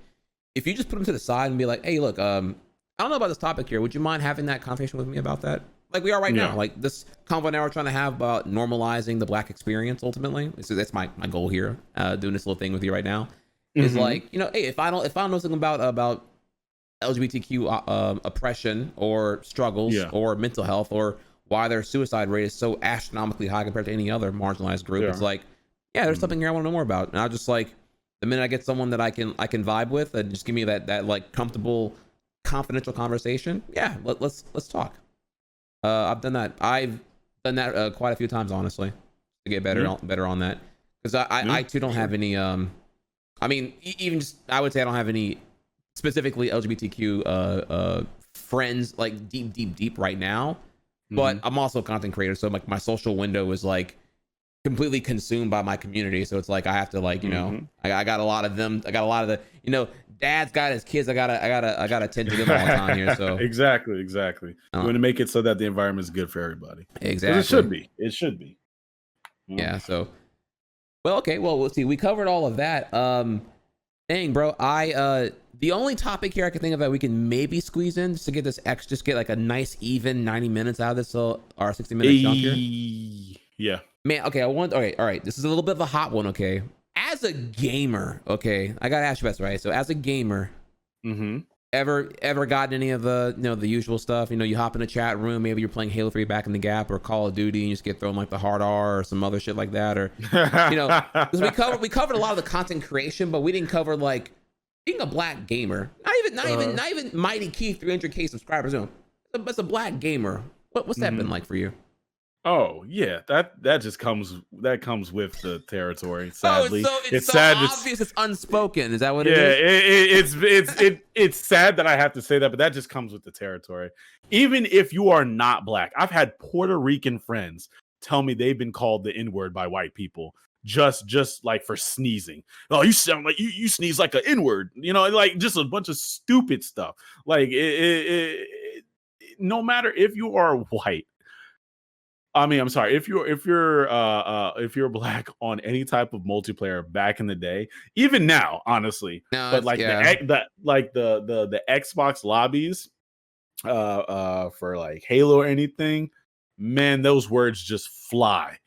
if you just put them to the side and be like, hey, look, I don't know about this topic here. Would you mind having that conversation with me about that? Like we are right now. Like this convo now we're trying to have about normalizing the Black experience ultimately. So that's my goal here, doing this little thing with you right now. Is like, you know, hey, if I don't know something about LGBTQ oppression or struggles or mental health or why their suicide rate is so astronomically high compared to any other marginalized group, it's like, yeah, there's something here I want to know more about. And I'll just like, the minute I get someone that I can vibe with and just give me that like comfortable, confidential conversation, yeah, let's talk. I've done that quite a few times, honestly, to get better on that, because I too don't have any I mean, even just, I would say I don't have any specifically LGBTQ friends like deep right now, but I'm also a content creator, so like my social window is like completely consumed by my community. So it's like I have to like, you know, I got a lot of them. I got a lot of the, you know, dad's got his kids. I gotta tend to them all the time here. So exactly. You want to make it so that the environment is good for everybody. Exactly. It should be. Yeah. So, well, okay. Well, we'll see. We covered all of that. Dang, bro. The only topic here I can think of that we can maybe squeeze in just to get this just get like a nice even 90 minutes out of this. So our 60-minute chunk here. Yeah. Man, okay, all right. This is a little bit of a hot one, okay? As a gamer, okay, I gotta ask you this, right? So as a gamer, ever gotten any of the, you know, the usual stuff? You know, you hop in a chat room, maybe you're playing Halo 3 back in the Gap or Call of Duty, and you just get thrown like the hard R or some other shit like that, or you know, because we covered a lot of the content creation, but we didn't cover like being a Black gamer. Not even MightyKeef 300K subscribers. No, it's a Black gamer. What's that been like for you? Oh yeah, that just comes with the territory. Sadly, it's so sad. Obvious. It's unspoken. Is that what it is? It's sad that I have to say that, but that just comes with the territory. Even if you are not Black, I've had Puerto Rican friends tell me they've been called the N-word by white people just like for sneezing. Oh, you sound like you sneeze like an N-word. You know, like just a bunch of stupid stuff. Like no matter if you are white. I mean, I'm sorry. If you're Black on any type of multiplayer back in the day, even now, honestly, but like the Xbox lobbies, for like Halo or anything, man, those words just fly.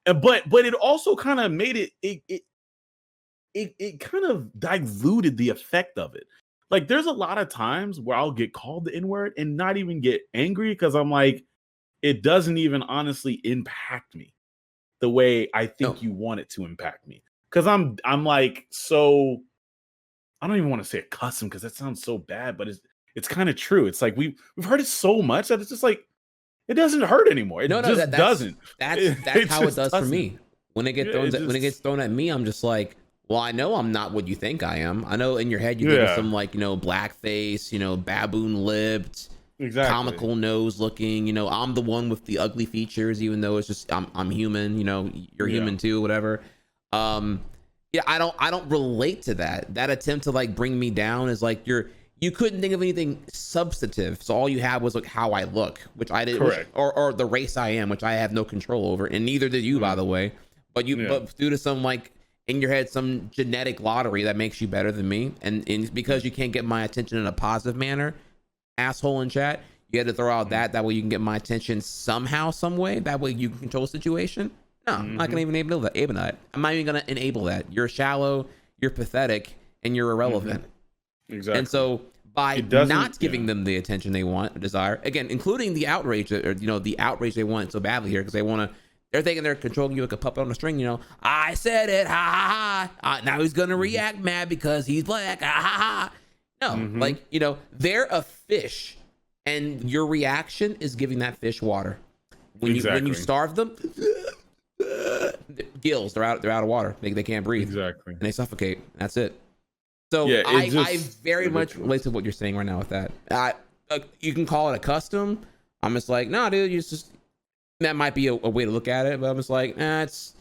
But it also kind of made it kind of diluted the effect of it. Like, there's a lot of times where I'll get called the N-word and not even get angry because I'm like, it doesn't even honestly impact me the way I think you want it to impact me. Because I'm like, so I don't even want to say accustomed because that sounds so bad, but it's kind of true. It's like we've heard it so much that it's just like it doesn't hurt anymore. It doesn't. That's how it does for me. When it gets thrown at me, I'm just like, well, I know I'm not what you think I am. I know in your head you think of some like, you know, blackface, you know, baboon lipped. Exactly. Comical nose looking, you know, I'm the one with the ugly features, even though it's just I'm human, you know, you're human too, whatever. Yeah, I don't relate to that. That attempt to like bring me down is like you couldn't think of anything substantive, so all you had was like how I look, which I didn't, or the race I am, which I have no control over, and neither did you, by the way. But but due to some like in your head some genetic lottery that makes you better than me, and because you can't get my attention in a positive manner. Asshole in chat, you had to throw out that way you can get my attention somehow, some way. That way you can control the situation. No, I'm not gonna even enable that. I'm not even gonna enable that. You're shallow, you're pathetic, and you're irrelevant. Exactly. And so by not giving them the attention they want or desire, again, including the outrage, or you know, the outrage they want so badly here because they're thinking they're controlling you like a puppet on a string. You know, I said it, ha ha ha. Now he's gonna react mad because he's Black, ha ha ha. No, like, you know, they're a fish and your reaction is giving that fish water. When you starve them, gills, they're out of water. They can't breathe. Exactly. And they suffocate. That's it. So I very much relate to what you're saying right now with that. You can call it a custom. I'm just like, nah, dude, that might be a way to look at it, but I'm just like, it's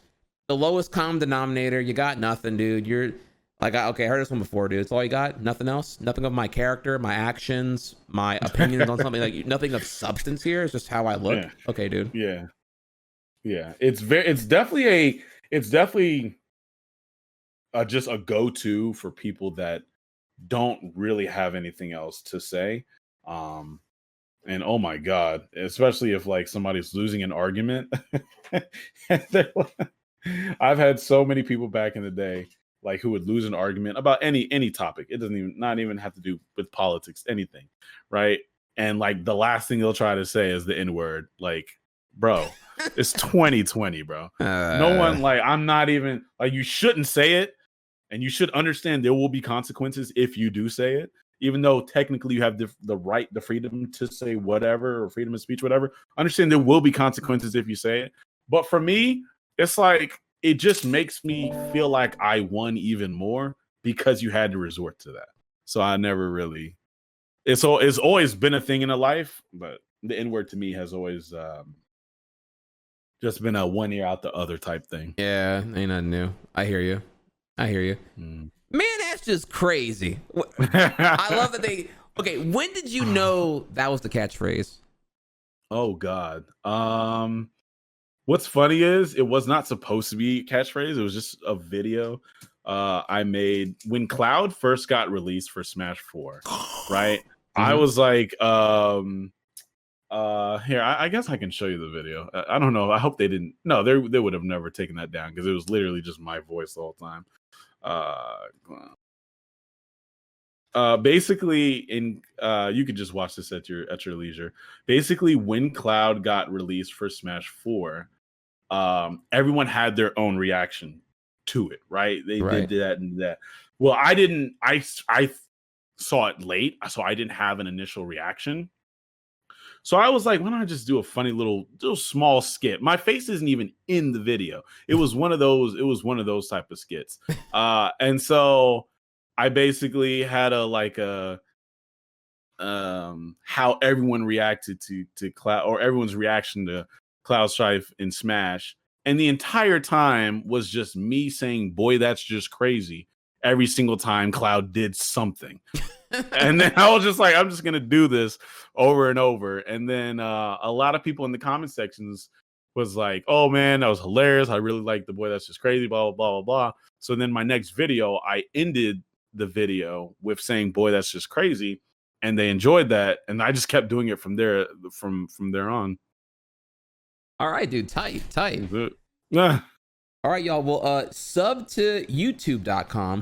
the lowest common denominator. You got nothing, dude. You're like, okay, I heard this one before, dude. It's all you got? Nothing else? Nothing of my character, my actions, my opinions on something? Like, nothing of substance here? It's just how I look? Yeah. Okay, dude. Yeah. Yeah, it's definitely just a go-to for people that don't really have anything else to say. And oh my god, especially if like somebody's losing an argument. I've had so many people back in the day like who would lose an argument about any topic. It doesn't even not even have to do with politics, anything, right? And like the last thing they'll try to say is the N-word. Like, bro, it's 2020, bro. No one, like, I'm not even like, you shouldn't say it, and you should understand there will be consequences if you do say it. Even though technically you have the right, the freedom to say whatever, or freedom of speech, whatever, understand there will be consequences if you say it. But for me, it's like, it just makes me feel like I won even more because you had to resort to that. So I never really, it's always been a thing in a life, but the N-word to me has always just been a one ear out the other type thing. Yeah, ain't nothing new. I hear you. Man, that's just crazy. I love that they. Okay, when did you know that was the catchphrase? Oh God. What's funny is it was not supposed to be a catchphrase. It was just a video I made when Cloud first got released for Smash 4. Right. I was like, here, I guess I can show you the video. I don't know. I hope they didn't. No, they would have never taken that down because it was literally just my voice the whole time. Basically, you could just watch this at your leisure. Basically, when Cloud got released for Smash 4, everyone had their own reaction to it, right? They did that and that. Well, I didn't. I saw it late, so I didn't have an initial reaction. So I was like, why don't I just do a funny little small skit? My face isn't even in the video. It was one of those. It was one of those type of skits. And so I basically had how everyone reacted to Cloud, or everyone's reaction to Cloud Strife in Smash, and the entire time was just me saying, "Boy, that's just crazy." Every single time Cloud did something. And then I was just like, I'm just going to do this over and over. And then a lot of people in the comment sections was like, oh man, that was hilarious. I really like the Boy That's Just Crazy, blah, blah, blah, blah, blah. So then my next video, I ended the video with saying, boy, that's just crazy. And they enjoyed that. And I just kept doing it from there on. All right, dude. Tight. Yeah. All right, y'all. Well, sub to youtube.com/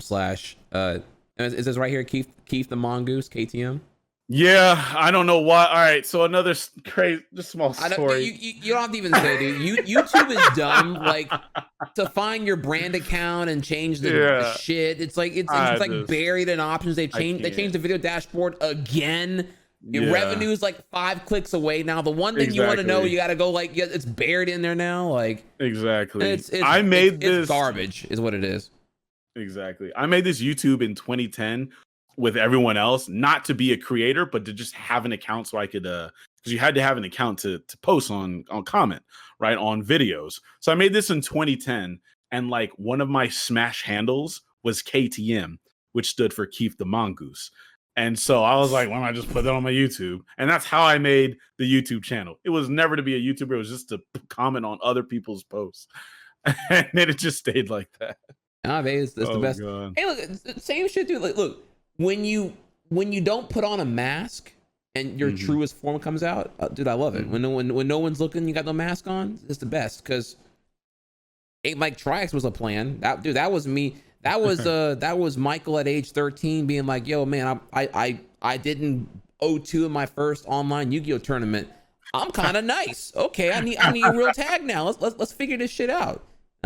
is this right here, Keef the Mongoose, KTM? Yeah, I don't know why. All right, so another crazy, just small story. You don't have to even say, dude. YouTube is dumb. Like, to find your brand account and change the shit. It's like buried in options. They changed the video dashboard again. Your revenue is like 5 clicks away now. The one thing you want to know, you got to go like, it's buried in there now. Like, exactly. It's garbage, is what it is. Exactly. I made this YouTube in 2010 with everyone else, not to be a creator, but to just have an account so I could, because you had to have an account to post on comment, right, on videos. So I made this in 2010, and like one of my Smash handles was KTM, which stood for Keef the Mongoose. And so I was like, why don't I just put that on my YouTube? And that's how I made the YouTube channel. It was never to be a YouTuber. It was just to comment on other people's posts. And then it just stayed like that. Ah, baby, it's the best. God. Hey, look, same shit, dude. Like, look, when you don't put on a mask and your truest form comes out, dude, I love it. When no one's looking, you got no mask on, it's the best. Because Mike Triax was a plan. That was me. That was Michael at age 13 being like, yo, man, I didn't 0-2 in my first online Yu-Gi-Oh tournament. I'm kind of nice. Okay, I need a real tag now. Let's figure this shit out.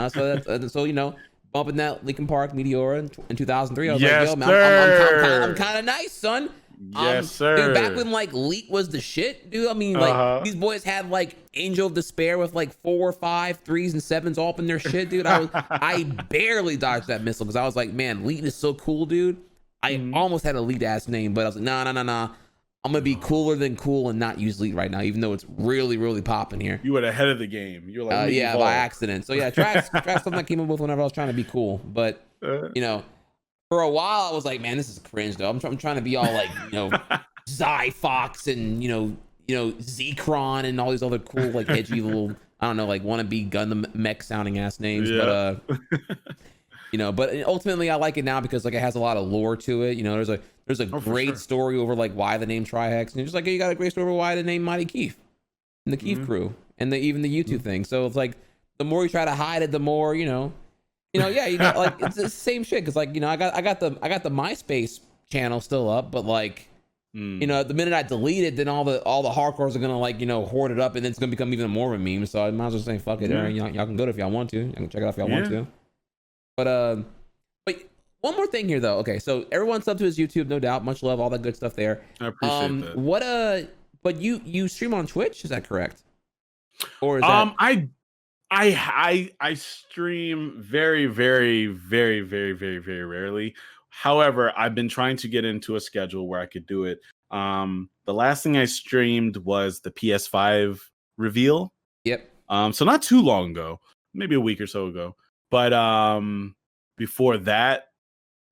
So you know, bumping that Linkin Park Meteora in 2003. I was like, yo, man, I'm kind of nice, son. Yes, sir. Dude, back when like Leak was the shit, dude. I mean, like these boys had like Angel of Despair with like 4 or 5 3s and 7s all up in their shit, dude. I barely dodged that missile because I was like, man, Leak is so cool, dude. I almost had a Leak ass name, but I was like, nah. I'm gonna be cooler than cool and not use Leak right now, even though it's really, really popping here. You were ahead of the game. You're like, yeah, by accident. So yeah, try something I came up with whenever I was trying to be cool, but you know. For a while, I was like, man, this is cringe, though. I'm trying to be all like, you know, Zy Fox and, you know, Zekron and all these other cool, like, edgy little I don't know, like wannabe Gundam mech sounding ass names. Yeah. But you know, but ultimately I like it now because like it has a lot of lore to it. You know, there's a Oh, for great sure. story over like why the name Trihex, and you're just like, hey, you got a great story over why the name MightyKeef and the Keef crew and even the YouTube thing. So it's like the more you try to hide it, the more yeah, you got like it's the same shit. Cause like, you know, I got the MySpace channel still up, but like, you know, the minute I delete it, then all the hardcores are gonna like, you know, hoard it up, and then it's gonna become even more of a meme. So I might as well say fuck it. Yeah. Y'all can go to it if y'all want to. You can check it out if y'all want to. But one more thing here though. Okay, so everyone sub to his YouTube, no doubt. Much love, all that good stuff there. I appreciate that. But you stream on Twitch, is that correct? Or is that I stream very, very, very, very, very, very rarely. However, I've been trying to get into a schedule where I could do it. The last thing I streamed was the PS5 reveal. Yep. So not too long ago, maybe a week or so ago. But before that,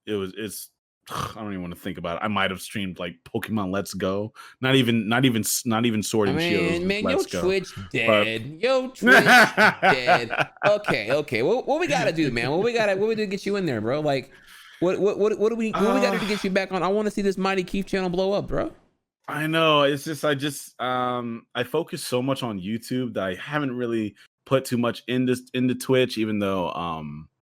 it's I don't even want to think about it. I might have streamed like Pokemon Let's Go. Not even Sword and Shield. Man, Let's yo Go. Twitch dead. Yo Twitch dead. Okay. What we gotta do, man? What we do to get you in there, bro? Like, what do we gotta do to get you back on? I want to see this MightyKeef channel blow up, bro. I know. It's just I focus so much on YouTube that I haven't really put too much into Twitch, even though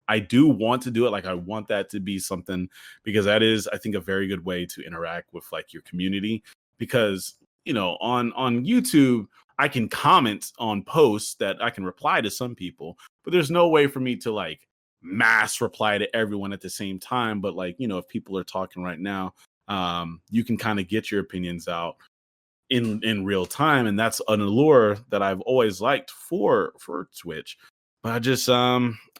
I do want to do it. Like I want that to be something, because that is, I think, a very good way to interact with like your community. Because, you know, on YouTube, I can comment on posts that I can reply to some people, but there's no way for me to like mass reply to everyone at the same time. But like, you know, if people are talking right now, you can kind of get your opinions out in real time, and that's an allure that I've always liked for Twitch. But I just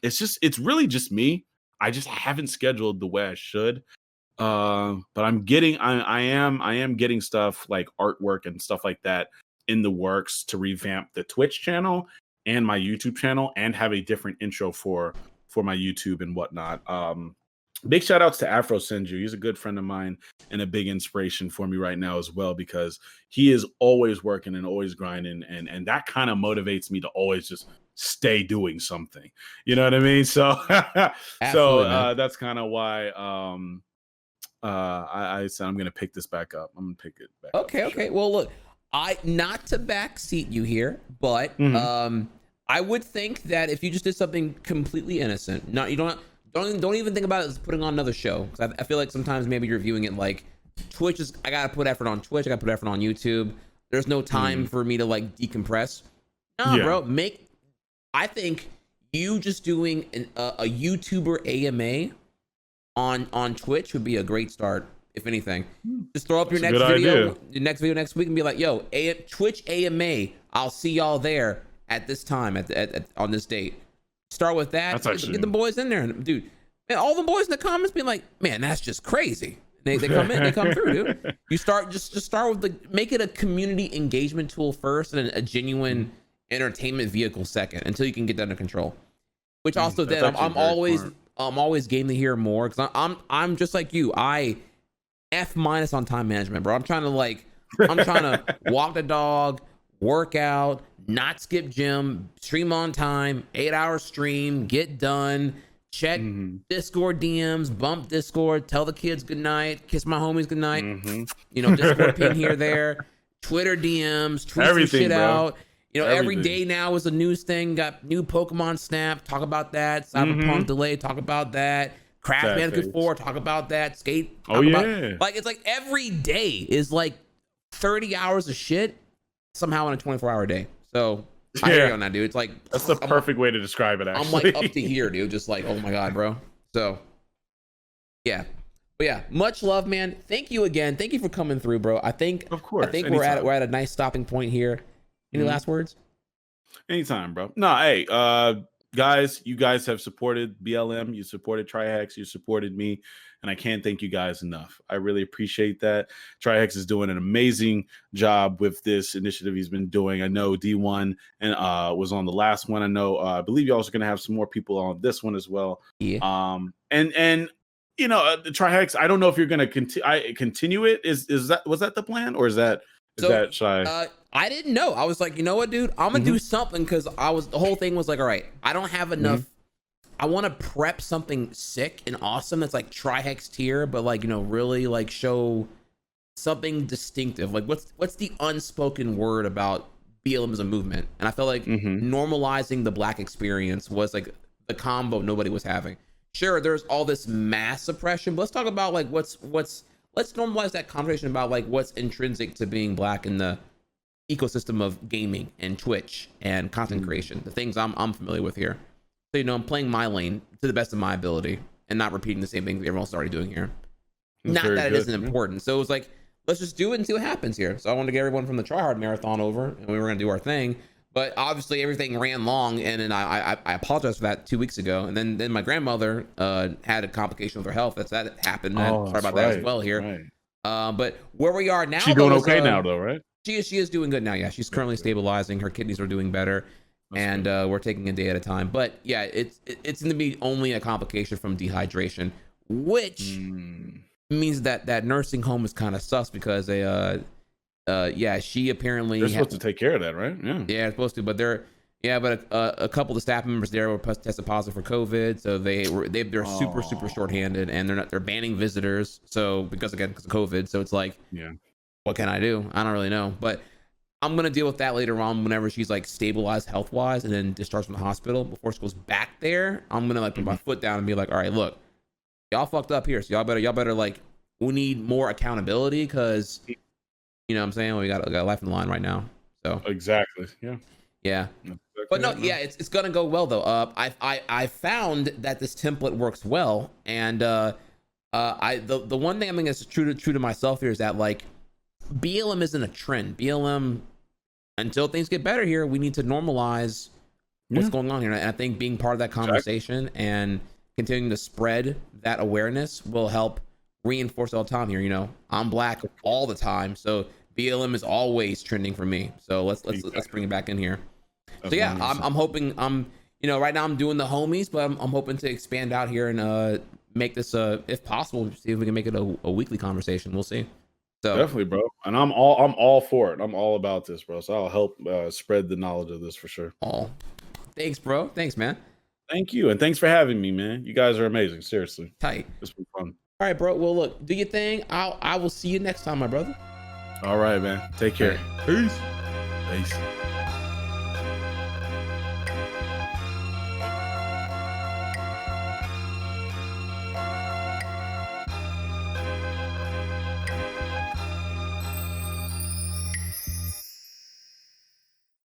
it's really just me. I just haven't scheduled the way I should. But I am getting stuff like artwork and stuff like that in the works to revamp the Twitch channel and my YouTube channel, and have a different intro for my YouTube and whatnot. Big shout outs to Afro Senju. He's a good friend of mine and a big inspiration for me right now as well, because he is always working and always grinding, and that kind of motivates me to always just stay doing something. You know what I mean? So that's kind of why I said I'm gonna pick this back up. I'm gonna pick it back up. Okay. Sure. Well, look, not to backseat you here, but I would think that if you just did something completely innocent, you don't even think about it as putting on another show. 'Cause I feel like sometimes maybe you're viewing it like Twitch is, I gotta put effort on Twitch, I gotta put effort on YouTube. There's no time for me to like decompress. Nah, bro, I think you just doing a YouTuber AMA on Twitch would be a great start. If anything, just throw up your next video next week and be like, yo, Twitch AMA, I'll see y'all there at this time at on this date. Start with that. Get the boys in there, and dude, man, all the boys in the comments being like, man, that's just crazy. They come in, they come through, dude. You start start with make it a community engagement tool first, and a genuine entertainment vehicle second, until you can get that under control. Which also then I'm always game to hear more, because I'm just like you. I F- on time management, bro. I'm trying to walk the dog, work out, not skip gym, stream on time, 8-hour stream, get done, check Discord DMs, bump Discord, tell the kids good night, kiss my homies good night, you know, Discord ping here, there, Twitter DMs, tweet some shit out. You know, every day now is a news thing. Got new Pokemon Snap, talk about that. Cyberpunk delay, talk about that. Crash Bandicoot 4, talk about that. Skate, talk about, like, it's like every day is like 30 hours of shit somehow in a 24-hour day. So I hear you on that, dude. It's like, that's the perfect way to describe it, actually. I'm like up to here, dude. Just like, oh my God, bro. So yeah. But yeah, much love, man. Thank you again. Thank you for coming through, bro. I think anytime. we're at a nice stopping point here. Any last words? Anytime, bro. No, hey, guys, you guys have supported BLM, you supported Trihex, you supported me, and I can't thank you guys enough. I really appreciate that. Trihex is doing an amazing job with this initiative he's been doing. I know D1 and was on the last one. I know I believe you're also going to have some more people on this one as well. Yeah. And you know, the Trihex, I don't know if you're going to continue it. Was that the plan, or is that shy? I didn't know. I was like, you know what, dude? I'm gonna do something because the whole thing was like, all right, I don't have enough. I want to prep something sick and awesome that's like Trihex tier, but like, you know, really like show something distinctive. Like what's the unspoken word about BLM as a movement? And I felt like normalizing the Black experience was like the combo nobody was having. Sure, there's all this mass suppression, but let's talk about like let's normalize that conversation about like what's intrinsic to being Black in the ecosystem of gaming and Twitch and content creation, the things I'm familiar with here. So, you know, I'm playing my lane to the best of my ability and not repeating the same things everyone else is already doing here. Not that it isn't important. So it was like, let's just do it and see what happens here. So I wanted to get everyone from the Tryhard Marathon over, and we were going to do our thing. But obviously everything ran long, and then I apologized for that 2 weeks ago. And then my grandmother had a complication with her health. That happened. Sorry about that as well here. Right. But where we are now, she's doing okay now, though, right? She is doing good now. Yeah, she's currently stabilizing. Her kidneys are doing better, and we're taking a day at a time. But yeah, it's going to be only a complication from dehydration, which means that nursing home is kind of sus because they she apparently they're supposed to take care of that, right? Yeah, they're supposed to, but a couple of the staff members there were tested positive for COVID, so they're super shorthanded, and they're banning visitors. So because of COVID, so it's like, what can I do? I don't really know, but I'm gonna deal with that later on whenever she's like stabilized health wise and then discharged from the hospital. Before she goes back there, I'm gonna like put my foot down and be like, all right, look, y'all fucked up here, so y'all better like, we need more accountability because, you know what I'm saying, we got a life in the line right now. So exactly, yeah. But no, it's gonna go well though. I found that this template works well, and the one thing I think is true to myself here is that like, BLM isn't a trend. BLM, until things get better here, we need to normalize what's going on here. And I think being part of that conversation and continuing to spread that awareness will help reinforce all the time here. You know, I'm Black all the time, so BLM is always trending for me. So let's bring it back in here. So yeah, I'm hoping right now I'm doing the homies, but I'm hoping to expand out here and make this if possible, see if we can make it a weekly conversation. We'll see. So definitely, bro. And I'm all for it. I'm all about this, bro. So I'll help spread the knowledge of this for sure. Thanks, bro. Thanks, man. Thank you. And thanks for having me, man. You guys are amazing. Seriously. Tight. It's been fun. All right, bro. Well, look, do your thing. I will see you next time, my brother. All right, man. Take care. Peace. Peace.